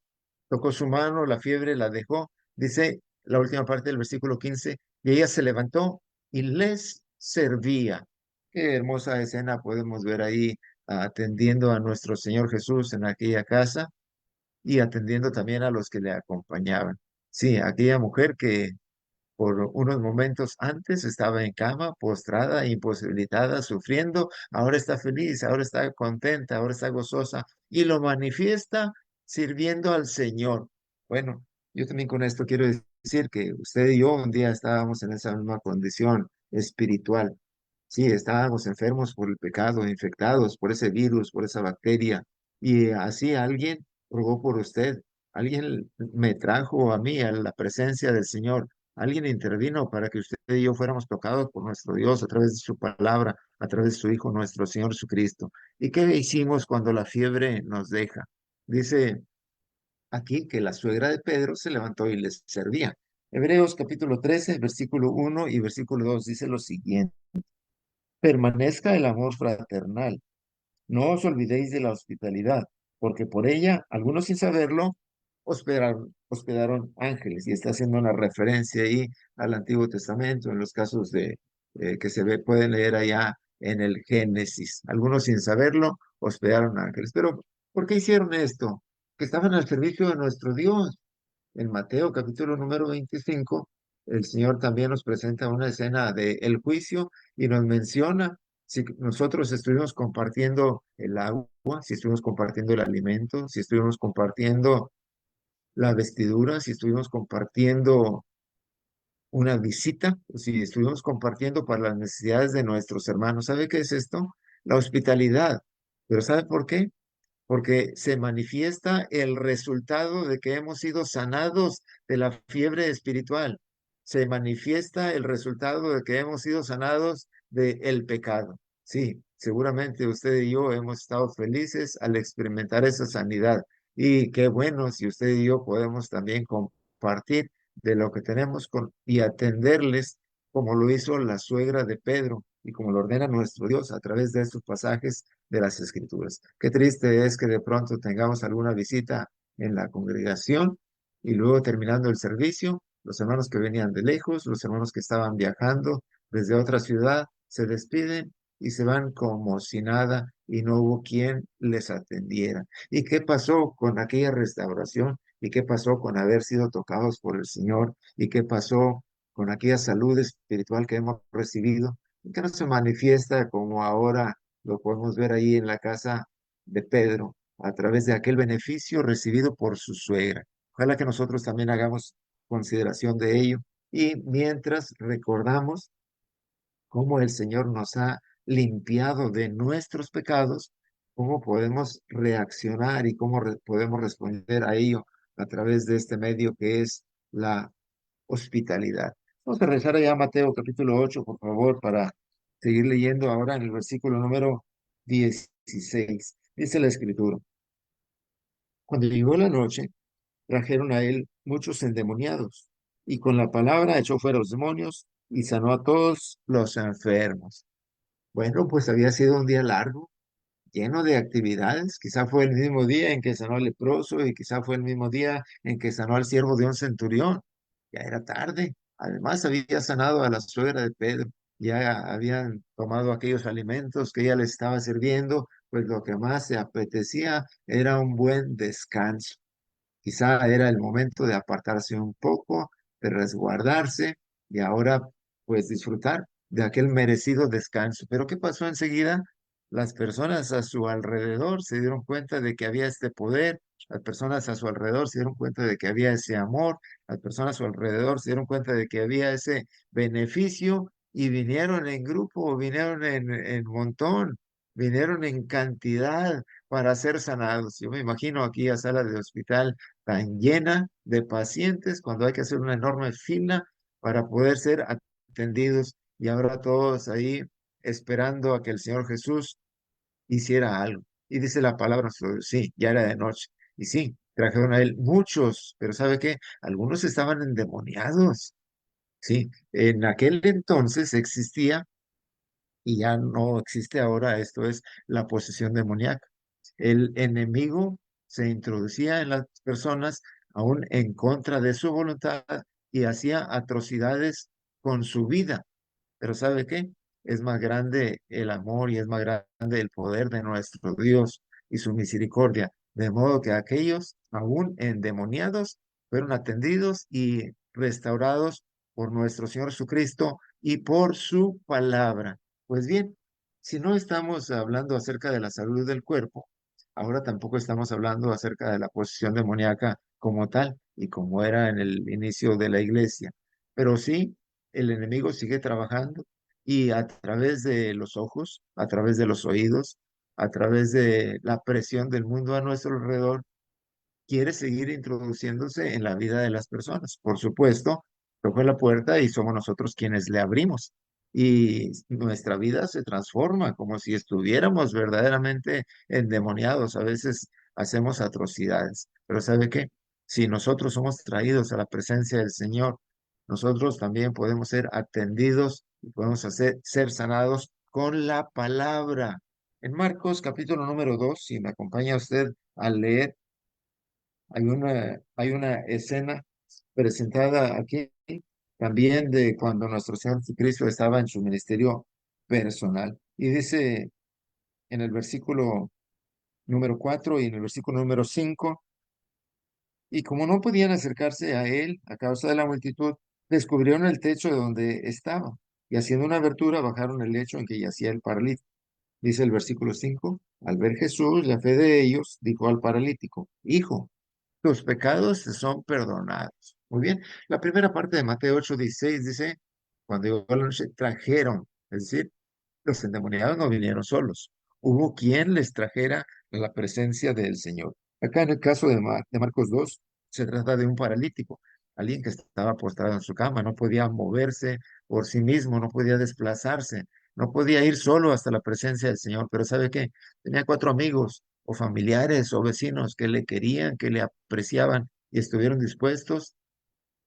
tocó su mano, la fiebre la dejó, dice la última parte del versículo 15, y ella se levantó y les servía. Qué hermosa escena podemos ver ahí atendiendo a nuestro Señor Jesús en aquella casa y atendiendo también a los que le acompañaban. Sí, aquella mujer que por unos momentos antes estaba en cama, postrada, imposibilitada, sufriendo, ahora está feliz, ahora está contenta, ahora está gozosa y lo manifiesta sirviendo al Señor. Bueno, yo también con esto quiero decir que usted y yo un día estábamos en esa misma condición espiritual. Sí, estábamos enfermos por el pecado, infectados por ese virus, por esa bacteria, y así alguien rogó por usted, alguien me trajo a mí a la presencia del Señor. Alguien intervino para que usted y yo fuéramos tocados por nuestro Dios a través de su palabra, a través de su Hijo, nuestro Señor Jesucristo. ¿Y qué hicimos cuando la fiebre nos deja? Dice aquí que la suegra de Pedro se levantó y les servía. Hebreos capítulo 13, versículo 1 y versículo 2 dice lo siguiente. Permanezca el amor fraternal. No os olvidéis de la hospitalidad, porque por ella, algunos sin saberlo, hospedaron ángeles. Y está haciendo una referencia ahí al Antiguo Testamento, en los casos de que pueden leer allá en el Génesis. Algunos sin saberlo hospedaron ángeles. Pero, ¿por qué hicieron esto? Que estaban al servicio de nuestro Dios. En Mateo capítulo número 25, el Señor también nos presenta una escena de el juicio y nos menciona si nosotros estuvimos compartiendo el agua, si estuvimos compartiendo el alimento, si estuvimos compartiendo la vestidura, si estuvimos compartiendo una visita, si estuvimos compartiendo para las necesidades de nuestros hermanos. ¿Sabe qué es esto? La hospitalidad. ¿Pero sabe por qué? Porque se manifiesta el resultado de que hemos sido sanados de la fiebre espiritual. Se manifiesta el resultado de que hemos sido sanados del pecado. Sí, seguramente usted y yo hemos estado felices al experimentar esa sanidad. Y qué bueno si usted y yo podemos también compartir de lo que tenemos y atenderles como lo hizo la suegra de Pedro y como lo ordena nuestro Dios a través de estos pasajes de las Escrituras. Qué triste es que de pronto tengamos alguna visita en la congregación y luego terminando el servicio, los hermanos que venían de lejos, los hermanos que estaban viajando desde otra ciudad, se despiden y se van como si nada y no hubo quien les atendiera. ¿Y qué pasó con aquella restauración? ¿Y qué pasó con haber sido tocados por el Señor? ¿Y qué pasó con aquella salud espiritual que hemos recibido? Que no se manifiesta como ahora lo podemos ver ahí en la casa de Pedro, a través de aquel beneficio recibido por su suegra. Ojalá que nosotros también hagamos consideración de ello y mientras recordamos cómo el Señor nos ha limpiado de nuestros pecados, cómo podemos reaccionar y cómo podemos responder a ello a través de este medio que es la hospitalidad. Vamos a regresar allá a Mateo capítulo 8, por favor, para seguir leyendo ahora en el versículo número 16. Dice la escritura: cuando llegó la noche, trajeron a él muchos endemoniados, y con la palabra echó fuera los demonios y sanó a todos los enfermos. Bueno, pues había sido un día largo, lleno de actividades. Quizá fue el mismo día en que sanó al leproso y quizá fue el mismo día en que sanó al siervo de un centurión. Ya era tarde. Además, había sanado a la suegra de Pedro. Ya habían tomado aquellos alimentos que ella les estaba sirviendo, pues lo que más se apetecía era un buen descanso. Quizá era el momento de apartarse un poco, de resguardarse y ahora pues disfrutar de aquel merecido descanso. Pero ¿qué pasó enseguida? Las personas a su alrededor se dieron cuenta de que había este poder, las personas a su alrededor se dieron cuenta de que había ese amor, las personas a su alrededor se dieron cuenta de que había ese beneficio y vinieron en grupo, vinieron en montón, vinieron en cantidad para ser sanados. Yo me imagino aquí a sala de hospital tan llena de pacientes cuando hay que hacer una enorme fila para poder ser atendidos y ahora todos ahí esperando a que el Señor Jesús hiciera algo. Y dice la palabra, sí, ya era de noche. Y sí, trajeron a él muchos, pero ¿sabe qué? Algunos estaban endemoniados. Sí, en aquel entonces existía y ya no existe ahora, esto es la posesión demoníaca. El enemigo se introducía en las personas aún en contra de su voluntad y hacía atrocidades con su vida. Pero ¿sabe qué? Es más grande el amor y es más grande el poder de nuestro Dios y su misericordia. De modo que aquellos, aún endemoniados, fueron atendidos y restaurados por nuestro Señor Jesucristo y por su palabra. Pues bien, si no estamos hablando acerca de la salud del cuerpo, ahora tampoco estamos hablando acerca de la posesión demoníaca como tal y como era en el inicio de la iglesia. Pero sí, el enemigo sigue trabajando y a través de los ojos, a través de los oídos, a través de la presión del mundo a nuestro alrededor, quiere seguir introduciéndose en la vida de las personas. Por supuesto, toca la puerta y somos nosotros quienes le abrimos. Y nuestra vida se transforma como si estuviéramos verdaderamente endemoniados. A veces hacemos atrocidades. Pero ¿sabe qué? Si nosotros somos traídos a la presencia del Señor, nosotros también podemos ser atendidos y podemos ser sanados con la palabra. En Marcos capítulo número 2, si me acompaña usted a leer, hay una escena presentada aquí también de cuando nuestro Señor Jesucristo estaba en su ministerio personal. Y dice en el versículo número 4 y en el versículo número 5, y como no podían acercarse a él a causa de la multitud, descubrieron el techo de donde estaba, y haciendo una abertura bajaron el lecho en que yacía el paralítico. Dice el versículo 5, al ver Jesús la fe de ellos, dijo al paralítico, hijo, tus pecados te son perdonados. Muy bien, la primera parte de Mateo 8:16 dice, cuando llegó la noche, trajeron, es decir, los endemoniados no vinieron solos. Hubo quien les trajera a la presencia del Señor. Acá en el caso de Marcos 2, se trata de un paralítico, alguien que estaba postrado en su cama, no podía moverse por sí mismo, no podía desplazarse, no podía ir solo hasta la presencia del Señor. Pero ¿sabe qué? Tenía cuatro amigos o familiares o vecinos que le querían, que le apreciaban y estuvieron dispuestos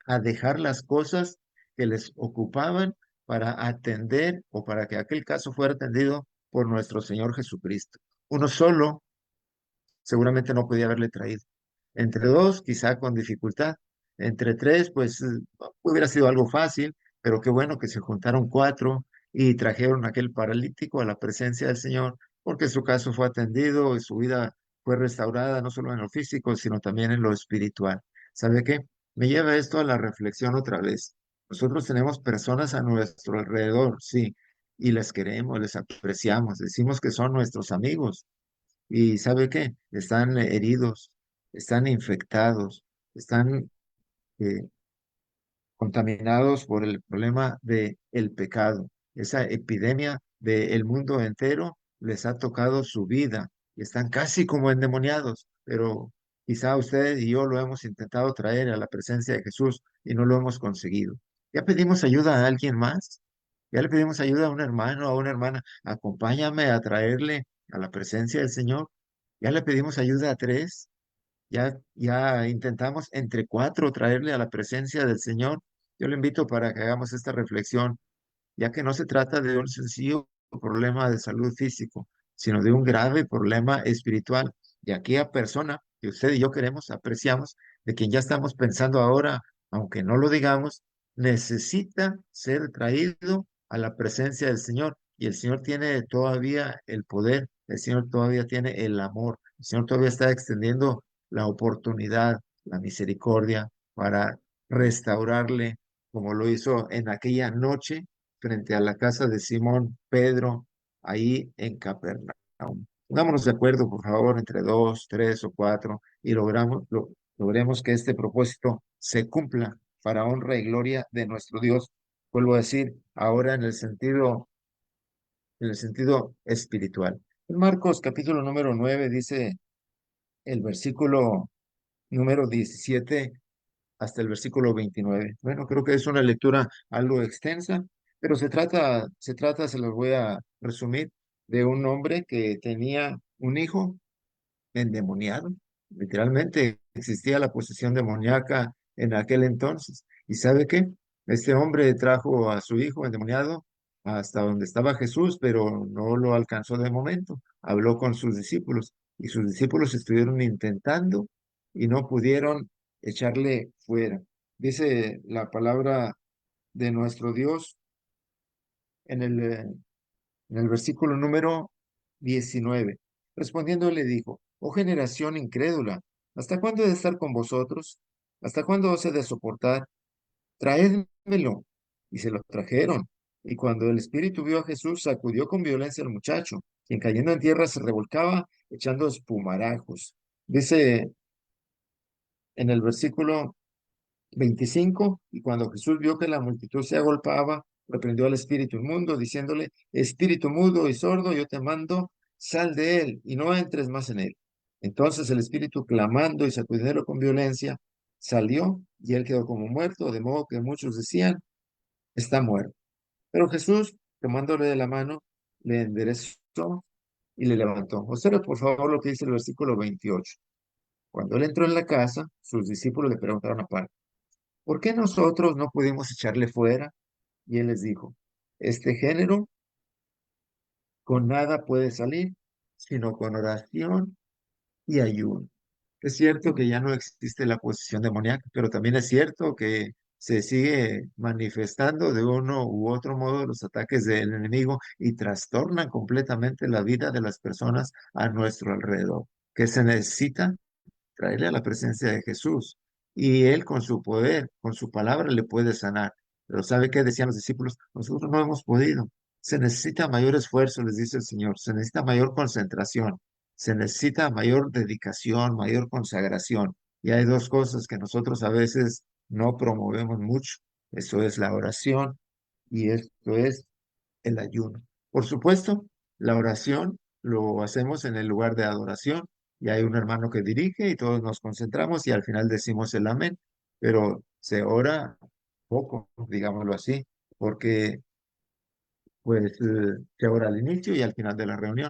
a dejar las cosas que les ocupaban para atender o para que aquel caso fuera atendido por nuestro Señor Jesucristo. Uno solo seguramente no podía haberle traído. Entre dos, quizá con dificultad. Entre tres, pues hubiera sido algo fácil, pero qué bueno que se juntaron cuatro y trajeron a aquel paralítico a la presencia del Señor, porque su caso fue atendido y su vida fue restaurada, no solo en lo físico, sino también en lo espiritual. ¿Sabe qué? Me lleva esto a la reflexión otra vez. Nosotros tenemos personas a nuestro alrededor, sí, y les queremos, les apreciamos, decimos que son nuestros amigos, y ¿sabe qué? Están heridos, están infectados, están eh, contaminados por el problema del pecado. Esa epidemia del mundo entero les ha tocado su vida y están casi como endemoniados, pero quizá usted y yo lo hemos intentado traer a la presencia de Jesús y no lo hemos conseguido. ¿Ya pedimos ayuda a alguien más? ¿Ya le pedimos ayuda a un hermano, a una hermana? Acompáñame a traerle a la presencia del Señor. ¿Ya le pedimos ayuda a tres? Ya intentamos entre cuatro traerle a la presencia del Señor. Yo le invito para que hagamos esta reflexión, ya que no se trata de un sencillo problema de salud físico, sino de un grave problema espiritual. Y aquella persona que usted y yo queremos, apreciamos, de quien ya estamos pensando ahora, aunque no lo digamos, necesita ser traído a la presencia del Señor. Y el Señor tiene todavía el poder, el Señor todavía tiene el amor, el Señor todavía está extendiendo la oportunidad, la misericordia para restaurarle, como lo hizo en aquella noche frente a la casa de Simón Pedro, ahí en Capernaum. Pongámonos de acuerdo, por favor, entre dos, tres o cuatro, y logremos que este propósito se cumpla para honra y gloria de nuestro Dios. Vuelvo a decir, ahora en el sentido espiritual. En Marcos capítulo número 9 dice el versículo número 17 hasta el versículo 29. Bueno, creo que es una lectura algo extensa, pero se los voy a resumir, de un hombre que tenía un hijo endemoniado. Literalmente existía la posesión demoníaca en aquel entonces. ¿Y sabe qué? Este hombre trajo a su hijo endemoniado hasta donde estaba Jesús, pero no lo alcanzó de momento. Habló con sus discípulos y sus discípulos estuvieron intentando y no pudieron echarle fuera. Dice la palabra de nuestro Dios en el versículo número 19. Respondiendo le dijo, oh generación incrédula, ¿hasta cuándo he de estar con vosotros? ¿Hasta cuándo os he de soportar? Traédmelo. Y se lo trajeron. Y cuando el espíritu vio a Jesús, sacudió con violencia al muchacho, quien cayendo en tierra se revolcaba, echando espumarajos. Dice en el versículo 25, y cuando Jesús vio que la multitud se agolpaba, reprendió al espíritu inmundo, diciéndole, espíritu mudo y sordo, yo te mando, sal de él y no entres más en él. Entonces el espíritu, clamando y sacudiéndolo con violencia, salió y él quedó como muerto, de modo que muchos decían, está muerto. Pero Jesús, tomándole de la mano, le enderezó y le levantó. Observe por favor lo que dice el versículo 28. Cuando él entró en la casa, sus discípulos le preguntaron aparte, ¿por qué nosotros no pudimos echarle fuera? Y él les dijo, este género con nada puede salir, sino con oración y ayuno. Es cierto que ya no existe la posesión demoníaca, pero también es cierto que se sigue manifestando de uno u otro modo los ataques del enemigo y trastornan completamente la vida de las personas a nuestro alrededor. ¿Qué se necesita? Traerle a la presencia de Jesús. Y Él con su poder, con su palabra le puede sanar. Pero ¿sabe qué decían los discípulos? Nosotros no hemos podido. Se necesita mayor esfuerzo, les dice el Señor. Se necesita mayor concentración. Se necesita mayor dedicación, mayor consagración. Y hay dos cosas que nosotros a veces no promovemos mucho. Eso es la oración y esto es el ayuno. Por supuesto, la oración lo hacemos en el lugar de adoración y hay un hermano que dirige y todos nos concentramos y al final decimos el amén, pero se ora poco, digámoslo así, porque pues se ora al inicio y al final de la reunión.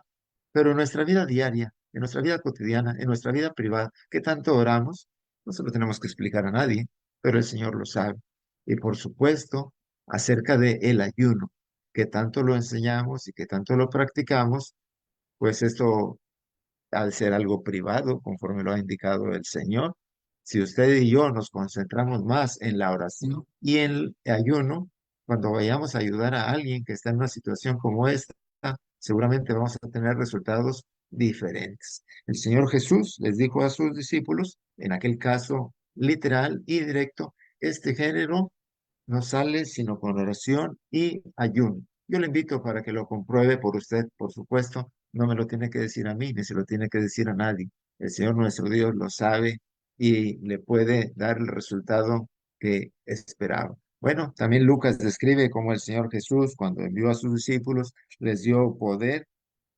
Pero en nuestra vida diaria, en nuestra vida cotidiana, en nuestra vida privada, ¿qué tanto oramos? No se lo tenemos que explicar a nadie, pero el Señor lo sabe. Y por supuesto, acerca de el ayuno, que tanto lo enseñamos y que tanto lo practicamos, pues esto al ser algo privado, conforme lo ha indicado el Señor. Si usted y yo nos concentramos más en la oración y en el ayuno, cuando vayamos a ayudar a alguien que está en una situación como esta, seguramente vamos a tener resultados diferentes. El Señor Jesús les dijo a sus discípulos, en aquel caso literal y directo, este género no sale sino con oración y ayuno. Yo le invito para que lo compruebe por usted, por supuesto. No me lo tiene que decir a mí, ni se lo tiene que decir a nadie. El Señor nuestro Dios lo sabe y le puede dar el resultado que esperaba. Bueno, también Lucas describe cómo el Señor Jesús, cuando envió a sus discípulos, les dio poder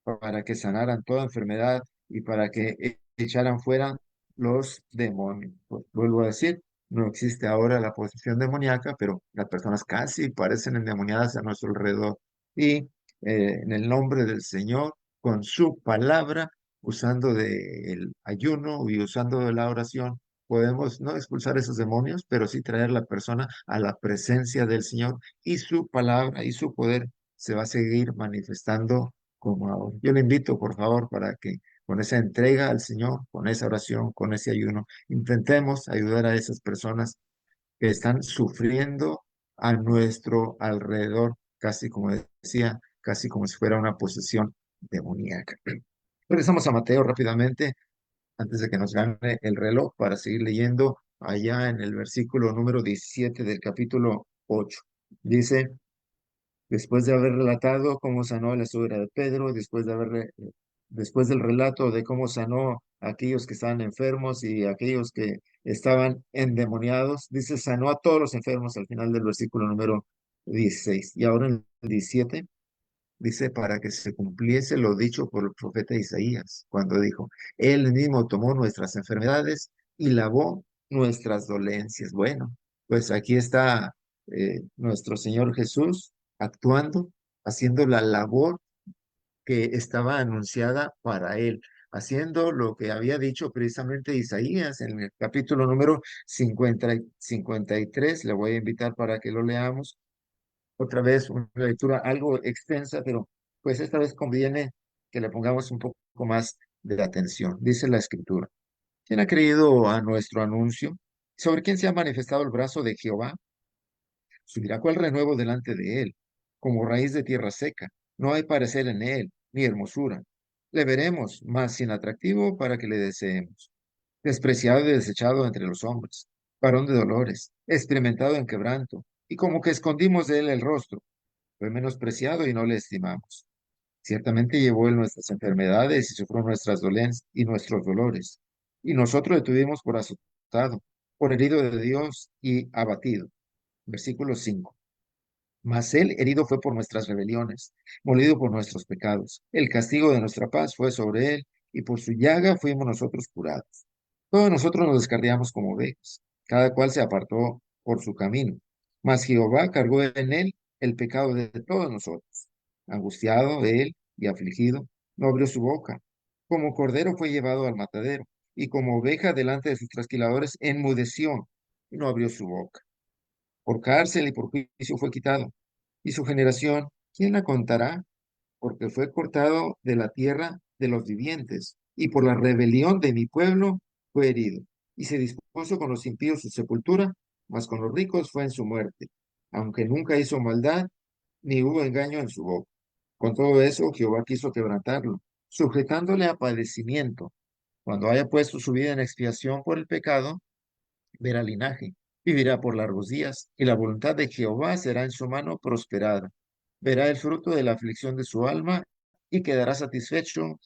para que sanaran toda enfermedad y para que echaran fuera los demonios. Pues, vuelvo a decir, no existe ahora la posesión demoníaca, pero las personas casi parecen endemoniadas a nuestro alrededor. Y en el nombre del Señor, con su palabra, usando del ayuno y usando de la oración, podemos no expulsar esos demonios, pero sí traer a la persona a la presencia del Señor y su palabra y su poder se va a seguir manifestando como ahora. Yo le invito, por favor, para que con esa entrega al Señor, con esa oración, con ese ayuno, intentemos ayudar a esas personas que están sufriendo a nuestro alrededor, casi como decía, casi como si fuera una posesión demoníaca. Regresamos a Mateo rápidamente, antes de que nos gane el reloj, para seguir leyendo allá en el versículo número 17 del capítulo 8. Dice, después de haber relatado cómo sanó la suegra de Pedro, después del relato de cómo sanó a aquellos que estaban enfermos y a aquellos que estaban endemoniados, dice, sanó a todos los enfermos al final del versículo número 16. Y ahora en el 17 dice, para que se cumpliese lo dicho por el profeta Isaías, cuando dijo, Él mismo tomó nuestras enfermedades y lavó nuestras dolencias. Bueno, pues aquí está nuestro Señor Jesús actuando, haciendo la labor que estaba anunciada para Él, haciendo lo que había dicho precisamente Isaías en el capítulo número 53. Le voy a invitar para que lo leamos otra vez, una lectura algo extensa, pero pues esta vez conviene que le pongamos un poco más de atención. Dice la escritura, ¿quién ha creído a nuestro anuncio? ¿Sobre quién se ha manifestado el brazo de Jehová? Subirá cual renuevo delante de él, como raíz de tierra seca. No hay parecer en él, ni hermosura. Le veremos, mas sin atractivo para que le deseemos. Despreciado y desechado entre los hombres, varón de dolores, experimentado en quebranto, y como que escondimos de él el rostro. Fue menospreciado y no le estimamos. Ciertamente llevó él nuestras enfermedades y sufrió nuestras dolencias y nuestros dolores. Y nosotros le tuvimos por azotado, por herido de Dios y abatido. Versículo 5. Mas él herido fue por nuestras rebeliones, molido por nuestros pecados. El castigo de nuestra paz fue sobre él, y por su llaga fuimos nosotros curados. Todos nosotros nos descarriamos como ovejas, cada cual se apartó por su camino. Mas Jehová cargó en él el pecado de todos nosotros. Angustiado de él y afligido, no abrió su boca. Como cordero fue llevado al matadero, y como oveja delante de sus trasquiladores enmudeció, y no abrió su boca. Por cárcel y por juicio fue quitado. Y su generación, ¿quién la contará? Porque fue cortado de la tierra de los vivientes, y por la rebelión de mi pueblo fue herido. Y se dispuso con los impíos su sepultura, mas con los ricos fue en su muerte, aunque nunca hizo maldad, ni hubo engaño en su boca. Con todo eso, Jehová quiso quebrantarlo, sujetándole a padecimiento. Cuando haya puesto su vida en expiación por el pecado, verá linaje, vivirá por largos días, y la voluntad de Jehová será en su mano prosperada. Verá el fruto de la aflicción de su alma, y quedará satisfecho.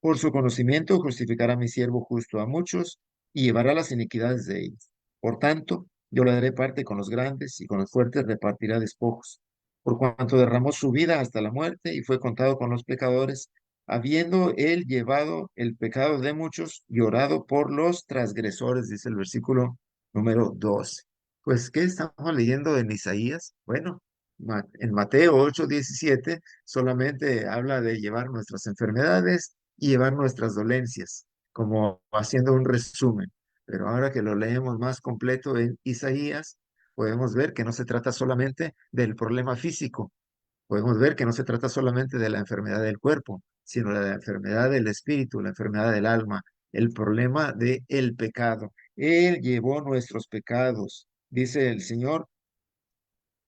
Por su conocimiento justificará mi siervo justo a muchos, y llevará las iniquidades de ellos. Por tanto, yo le daré parte con los grandes, y con los fuertes repartirá despojos. Por cuanto derramó su vida hasta la muerte, y fue contado con los pecadores, habiendo él llevado el pecado de muchos, llorado por los transgresores, dice el versículo número 12. Pues, ¿qué estamos leyendo en Isaías? Bueno, en Mateo 8:17 solamente habla de llevar nuestras enfermedades y llevar nuestras dolencias, como haciendo un resumen. Pero ahora que lo leemos más completo en Isaías, podemos ver que no se trata solamente del problema físico, podemos ver que no se trata solamente de la enfermedad del cuerpo, sino de la enfermedad del espíritu, la enfermedad del alma, el problema del pecado. Él llevó nuestros pecados, dice el Señor,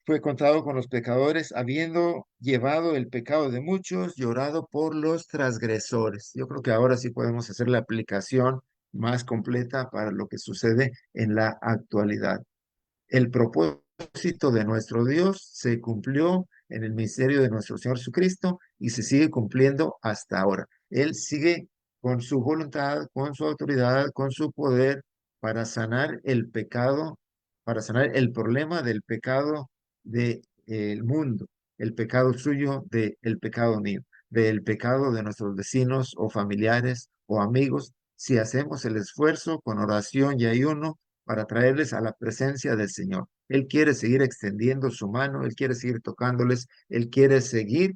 fue contado con los pecadores, habiendo llevado el pecado de muchos, llorado por los transgresores. Yo creo que ahora sí podemos hacer la aplicación más completa para lo que sucede en la actualidad. El propósito de nuestro Dios se cumplió en el misterio de nuestro Señor Jesucristo y se sigue cumpliendo hasta ahora. Él sigue con su voluntad, con su autoridad, con su poder para sanar el pecado, para sanar el problema del pecado del mundo, el pecado suyo, del pecado mío, del pecado de nuestros vecinos o familiares o amigos, si hacemos el esfuerzo con oración y ayuno para traerles a la presencia del Señor. Él quiere seguir extendiendo su mano, Él quiere seguir tocándoles, Él quiere seguir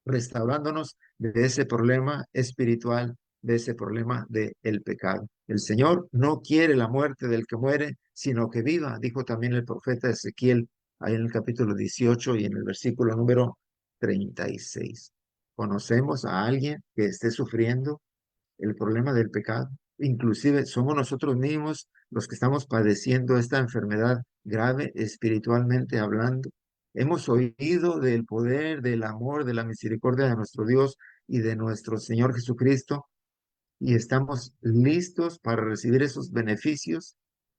restaurándonos de ese problema espiritual, de ese problema del pecado. El Señor no quiere la muerte del que muere, sino que viva, dijo también el profeta Ezequiel, ahí en el capítulo 18 y en el versículo número 36. ¿Conocemos a alguien que esté sufriendo el problema del pecado? Inclusive somos nosotros mismos los que estamos padeciendo esta enfermedad grave espiritualmente hablando. Hemos oído del poder, del amor, de la misericordia de nuestro Dios y de nuestro Señor Jesucristo y estamos listos para recibir esos beneficios.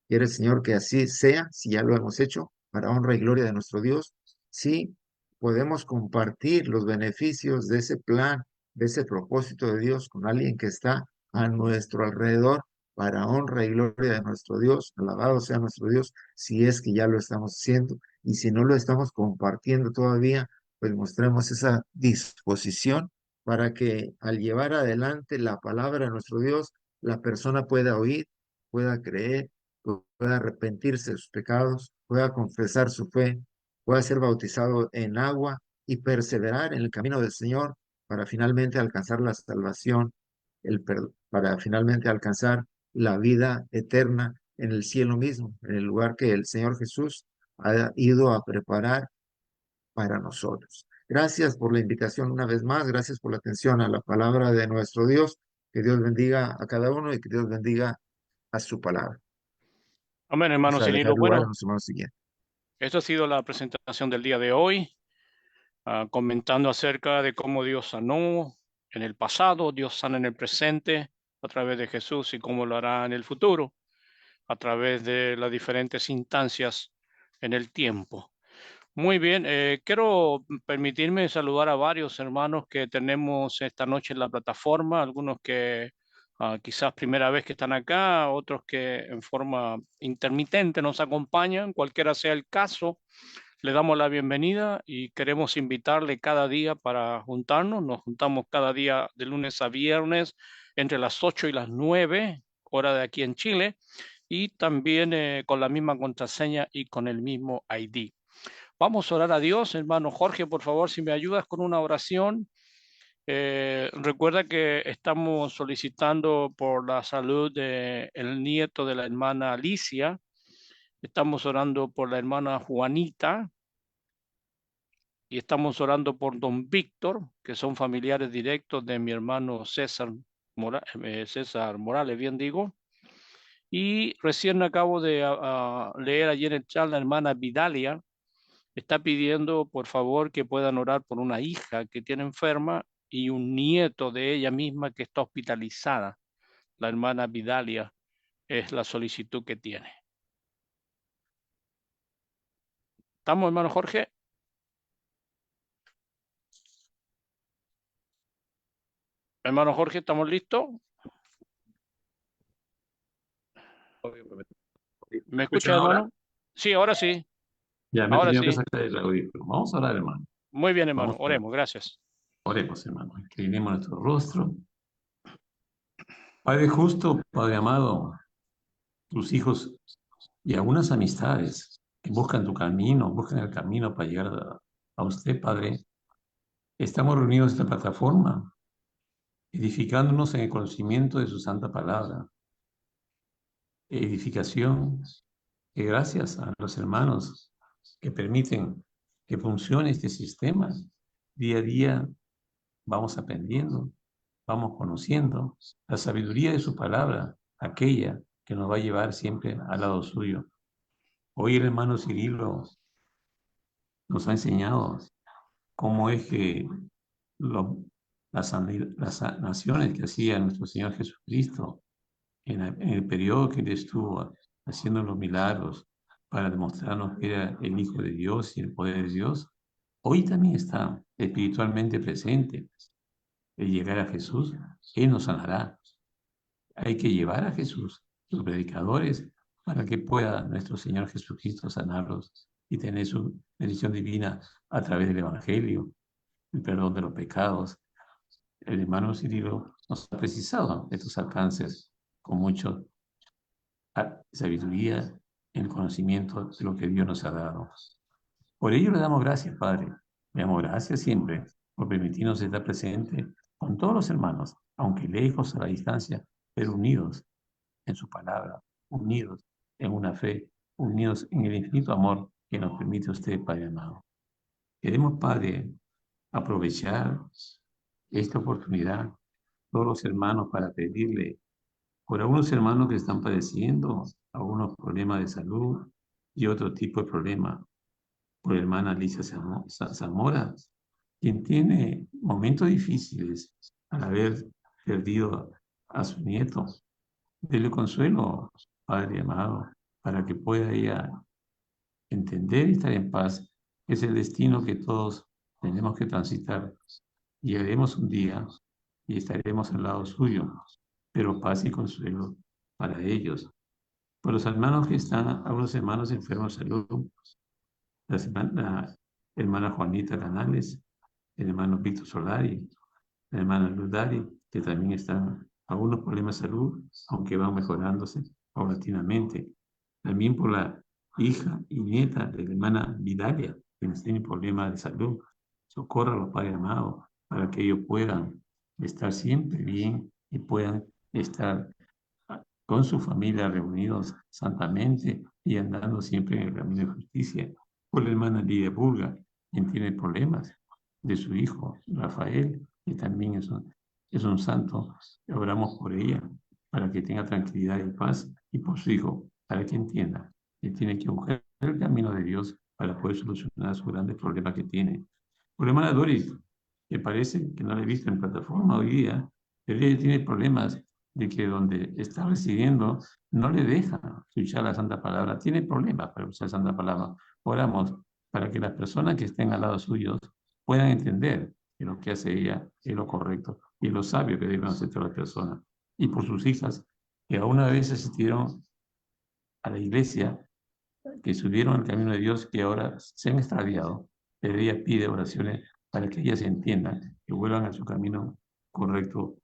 Quiere el Señor que así sea, si ya lo hemos hecho, para honra y gloria de nuestro Dios. Sí, podemos compartir los beneficios de ese plan, de ese propósito de Dios con alguien que está a nuestro alrededor para honra y gloria de nuestro Dios. Alabado sea nuestro Dios, si es que ya lo estamos haciendo. Y si no lo estamos compartiendo todavía, pues mostremos esa disposición para que al llevar adelante la palabra de nuestro Dios, la persona pueda oír, pueda creer, pueda arrepentirse de sus pecados, pueda confesar su fe, pueda ser bautizado en agua y perseverar en el camino del Señor para finalmente alcanzar la salvación, para finalmente alcanzar la vida eterna en el cielo mismo, en el lugar que el Señor Jesús ha ido a preparar para nosotros. Gracias por la invitación una vez más, gracias por la atención a la palabra de nuestro Dios. Que Dios bendiga a cada uno y que Dios bendiga a su palabra. Amén, hermano Vamos a dejar Cirilo. lugar a Bueno, nuestro hermano siguiente. esta ha sido la presentación del día de hoy, comentando acerca de cómo Dios sanó en el pasado, Dios sana en el presente a través de Jesús y cómo lo hará en el futuro a través de las diferentes instancias en el tiempo. Muy bien, quiero permitirme saludar a varios hermanos que tenemos esta noche en la plataforma, algunos que quizás primera vez que están acá, otros que en forma intermitente nos acompañan, cualquiera sea el caso, le damos la bienvenida y queremos invitarle cada día para juntarnos. Nos juntamos cada día de lunes a viernes entre las 8 y las 9, hora de aquí en Chile, y también con la misma contraseña y con el mismo ID. Vamos a orar a Dios, hermano Jorge, por favor, si me ayudas con una oración. Recuerda que estamos solicitando por la salud del nieto de la hermana Alicia. Estamos orando por la hermana Juanita y estamos orando por don Víctor, que son familiares directos de mi hermano César Morales, bien digo. Y recién acabo de leer ayer en el chat, la hermana Vidalia está pidiendo por favor que puedan orar por una hija que tiene enferma y un nieto de ella misma que está hospitalizada. La hermana Vidalia es la solicitud que tiene. ¿Estamos, hermano Jorge? Hermano Jorge, ¿estamos listos? ¿Me escucha, ahora? hermano? Sí, ahora sí. Ya me he Ahora tenido que sí. sacar el audífono. Vamos a orar, hermano. Muy bien, hermano. Vamos a orar. Oremos. Gracias. Oremos, hermano. Inclinemos nuestro rostro. Padre justo, Padre amado, tus hijos y algunas amistades que buscan tu camino, buscan el camino para llegar a usted, Padre. Estamos reunidos en esta plataforma, edificándonos en el conocimiento de su santa palabra. Edificación que gracias a los hermanos que permiten que funcione este sistema, día a día vamos aprendiendo, vamos conociendo la sabiduría de su palabra, aquella que nos va a llevar siempre al lado suyo. Hoy el hermano Cirilo nos ha enseñado cómo es que las naciones que hacía nuestro Señor Jesucristo en el periodo que él estuvo haciendo los milagros para demostrarnos que era el Hijo de Dios y el poder de Dios, hoy también está espiritualmente presente. El llegar a Jesús, Él nos sanará. Hay que llevar a Jesús, los predicadores, para que pueda nuestro Señor Jesucristo sanarlos y tener su bendición divina a través del Evangelio, el perdón de los pecados. El hermano Cirilo nos ha precisado estos alcances con mucha sabiduría en el conocimiento de lo que Dios nos ha dado. Por ello le damos gracias, Padre. Le damos gracias siempre por permitirnos estar presente con todos los hermanos, aunque lejos a la distancia, pero unidos en su palabra, unidos en una fe, unidos en el infinito amor que nos permite usted, Padre amado. Queremos, Padre, aprovechar esta oportunidad, todos los hermanos, para pedirle por algunos hermanos que están padeciendo algunos problemas de salud y otro tipo de problemas. Por la hermana Alicia Zamora, quien tiene momentos difíciles al haber perdido a su nieto. Dele consuelo, Padre amado, para que pueda ella entender y estar en paz. Es el destino que todos tenemos que transitar. Llegaremos un día y estaremos al lado suyo, pero paz y consuelo para ellos. Por los hermanos que están, algunos hermanos enfermos de salud, la hermana Juanita Canales, el hermano Víctor Solari, la hermana Luz Dari, que también están algunos problemas de salud, aunque van mejorándose paulatinamente. También por la hija y nieta de la hermana Vidalia, quienes tienen problemas de salud. Socorra a los padres amados para que ellos puedan estar siempre bien y puedan estar con su familia reunidos santamente y andando siempre en el camino de justicia. Por la hermana Lidia Burga, quien tiene problemas de su hijo Rafael, que también es un santo. Oramos por ella para que tenga tranquilidad y paz, y por su hijo, para que entienda que tiene que buscar el camino de Dios para poder solucionar su grandes problemas que tiene. Por la hermana Doris, que parece que no la he visto en plataforma hoy día, pero ella tiene problemas de que donde está residiendo no le deja escuchar la Santa Palabra, tiene problemas para escuchar la Santa Palabra. Oramos para que las personas que estén al lado suyos puedan entender que lo que hace ella es lo correcto y lo sabio que deben hacer todas las personas. Y por sus hijas, que a una vez asistieron a la iglesia, que subieron al camino de Dios, que ahora se han extraviado, pero ella pide oraciones para que ellas entiendan, que vuelvan a su camino correcto,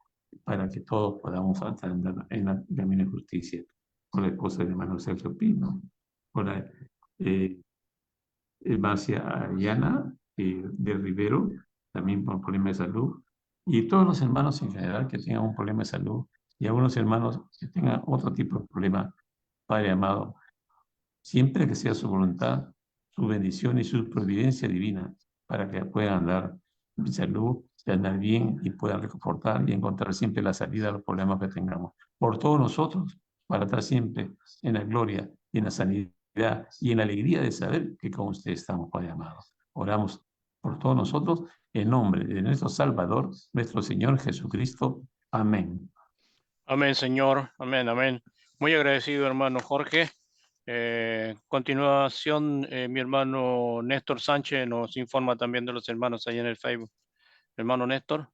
para que todos podamos estar en el camino de justicia. Por la esposa del hermano Sergio Pino, por la Marcia Ariana de Rivero, también por problemas de salud, y todos los hermanos en general que tengan un problema de salud, y algunos hermanos que tengan otro tipo de problema. Padre amado, siempre que sea su voluntad, su bendición y su providencia divina, para que puedan andar en salud, de andar bien y puedan reconfortar y encontrar siempre la salida a los problemas que tengamos. Por todos nosotros para estar siempre en la gloria y en la sanidad y en la alegría de saber que con usted estamos, Padre amado. Oramos por todos nosotros en nombre de nuestro Salvador, nuestro Señor Jesucristo. Amén. Amén, Señor. Amén, amén. Muy agradecido, hermano Jorge. Continuación, mi hermano Néstor Sánchez nos informa también de los hermanos ahí en el Facebook. Hermano Néstor.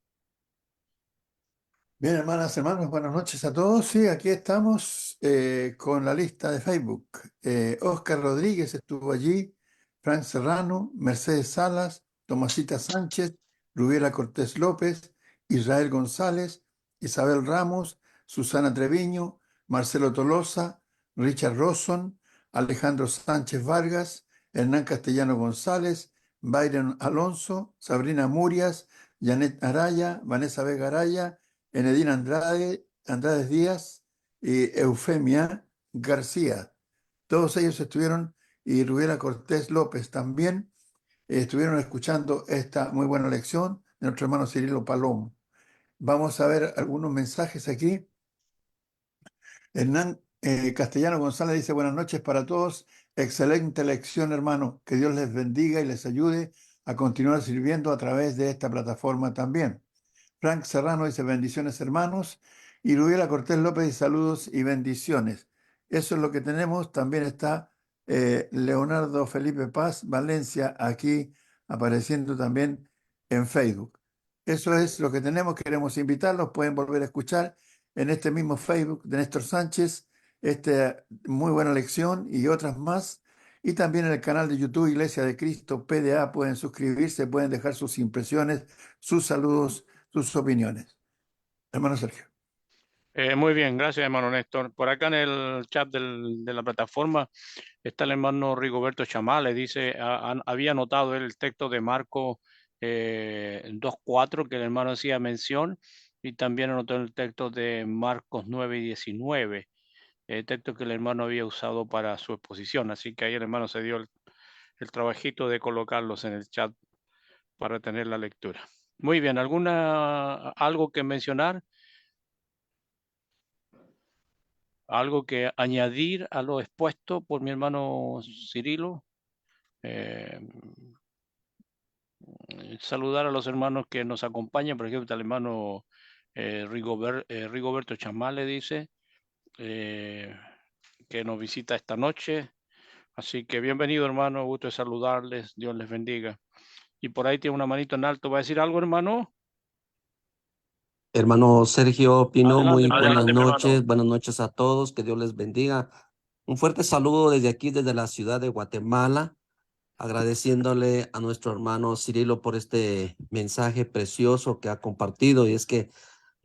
Bien, hermanas, hermanos, buenas noches a todos. Sí, aquí estamos con la lista de Facebook. Oscar Rodríguez estuvo allí, Frank Serrano, Mercedes Salas, Tomasita Sánchez, Rubiela Cortés López, Israel González, Isabel Ramos, Susana Treviño, Marcelo Tolosa, Richard Rosson, Alejandro Sánchez Vargas, Hernán Castellano González, Byron Alonso, Sabrina Murias, Janet Araya, Vanessa Vega Araya, Enedina Andrade Díaz y Eufemia García. Todos ellos estuvieron, y Rubiela Cortés López también, estuvieron escuchando esta muy buena lección de nuestro hermano Cirilo Palomo. Vamos a ver algunos mensajes aquí. Hernán Castellano González dice: buenas noches para todos. Excelente lección, hermano. Que Dios les bendiga y les ayude a continuar sirviendo a través de esta plataforma también. Frank Serrano dice: bendiciones, hermanos. Y Rubiela Cortés López dice: saludos y bendiciones. Eso es lo que tenemos. También está Leonardo Felipe Paz Valencia aquí apareciendo también en Facebook. Eso es lo que tenemos. Queremos invitarlos. Pueden volver a escuchar en este mismo Facebook de Néstor Sánchez esta muy buena lección y otras más. Y también en el canal de YouTube Iglesia de Cristo PDA pueden suscribirse, pueden dejar sus impresiones, sus saludos, sus opiniones. Hermano Sergio. Muy bien, gracias, hermano Néstor. Por acá en el chat de la plataforma está el hermano Rigoberto Chamale. Dice, había anotado el texto de Marco 2:4 que el hermano hacía mención, y también anotó el texto de Marcos 9:19, el texto que el hermano había usado para su exposición. Así que ahí el hermano se dio el trabajito de colocarlos en el chat para tener la lectura. Muy bien, algo que mencionar? ¿Algo que añadir a lo expuesto por mi hermano Cirilo? Eh, Saludar a los hermanos que nos acompañan, por ejemplo, el hermano Rigoberto Chamale dice que nos visita esta noche. Así que bienvenido, hermano, gusto de saludarles, Dios les bendiga. Y por ahí tiene una manito en alto, ¿va a decir algo, hermano? Hermano Sergio Pino, muy buenas Adelante, mi hermano. noches, buenas noches a todos, que Dios les bendiga. Un fuerte saludo desde aquí, desde la ciudad de Guatemala, agradeciéndole a nuestro hermano Cirilo por este mensaje precioso que ha compartido. Y es que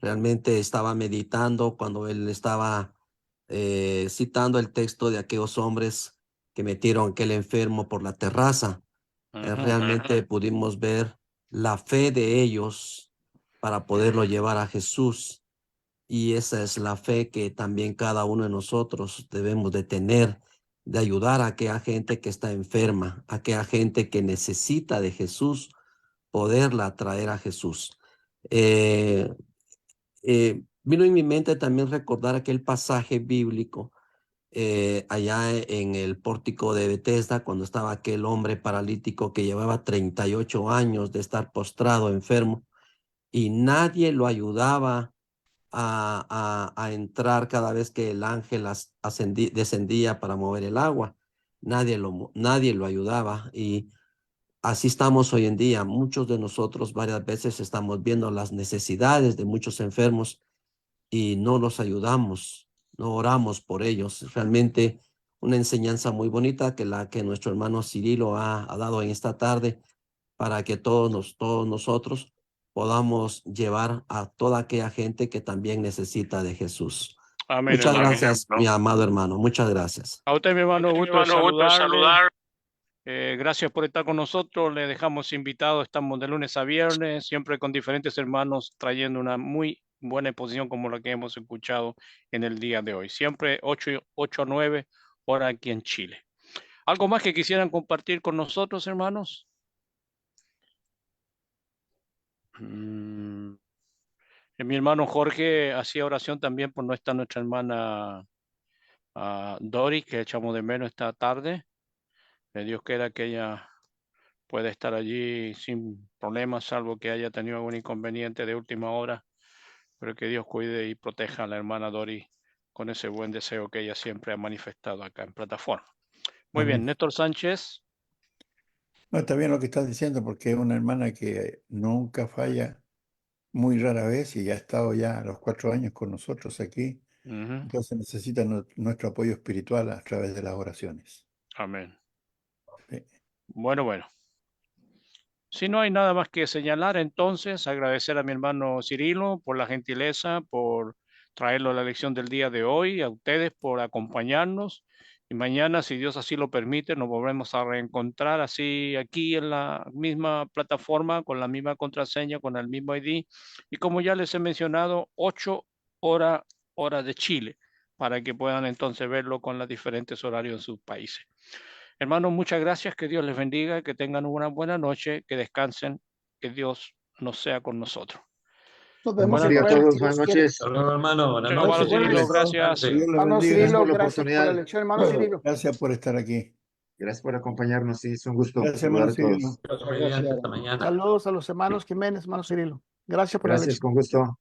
realmente estaba meditando cuando él estaba citando el texto de aquellos hombres que metieron a aquel enfermo por la terraza. Realmente pudimos ver la fe de ellos para poderlo llevar a Jesús. Y esa es la fe que también cada uno de nosotros debemos de tener, de ayudar a aquella gente que está enferma, a aquella gente que necesita de Jesús, poderla traer a Jesús. Vino en mi mente también recordar aquel pasaje bíblico allá en el pórtico de Betesda, cuando estaba aquel hombre paralítico que llevaba 38 años de estar postrado, enfermo, y nadie lo ayudaba a entrar cada vez que el ángel descendía para mover el agua. Nadie lo ayudaba, y así estamos hoy en día. Muchos de nosotros varias veces estamos viendo las necesidades de muchos enfermos y no los ayudamos, no oramos por ellos. Realmente una enseñanza muy bonita que la que nuestro hermano Cirilo ha dado en esta tarde, para que todos nosotros podamos llevar a toda aquella gente que también necesita de Jesús. Amén, Muchas hermano. gracias, mi amado hermano. Muchas gracias. A usted, mi hermano, gusto de saludarle. Gracias por estar con nosotros. Le dejamos invitado. Estamos de lunes a viernes, siempre con diferentes hermanos, trayendo una muy buena exposición como la que hemos escuchado en el día de hoy. Siempre 8 a 9 hora aquí en Chile. ¿Algo más que quisieran compartir con nosotros, hermanos? Mi hermano Jorge hacía oración también por nuestra hermana a Dori, que echamos de menos esta tarde. Que Dios quiera que ella pueda estar allí sin problemas, salvo que haya tenido algún inconveniente de última hora. Pero que Dios cuide y proteja a la hermana Dori con ese buen deseo que ella siempre ha manifestado acá en plataforma. Muy bien, Amén. Néstor Sánchez. No, está bien lo que estás diciendo, porque es una hermana que nunca falla, muy rara vez, y ha estado ya a los 4 años con nosotros aquí. Ujú. Entonces necesita nuestro apoyo espiritual a través de las oraciones. Amén. Sí. Bueno. Si no hay nada más que señalar, entonces agradecer a mi hermano Cirilo por la gentileza, por traerlo a la lección del día de hoy, a ustedes por acompañarnos. Y mañana, si Dios así lo permite, nos volvemos a reencontrar así aquí en la misma plataforma, con la misma contraseña, con el mismo ID. Y como ya les he mencionado, 8 horas hora de Chile, para que puedan entonces verlo con los diferentes horarios en sus países. Hermanos, muchas gracias, que Dios les bendiga, que tengan una buena noche, que descansen, que Dios nos sea con nosotros. Nos Buen vemos Buenas día a por ahí, noches. todos, si buenas Dios quiere. noches. Hasta luego, hermano. Buenas Hermano noches. Cirilo, Igualmente. gracias. Que Dios le Hermano bendiga. Gracias Cirilo, por la gracias por la oportunidad. lección, hermano Cirilo. Gracias por estar aquí. Gracias por acompañarnos. Sí, es un gusto Gracias, saludar hermano a todos. Cirilo. Dios mediante, hasta mañana. Saludos a los hermanos Jiménez, hermano Cirilo. Gracias por la Gracias, lección. con gusto.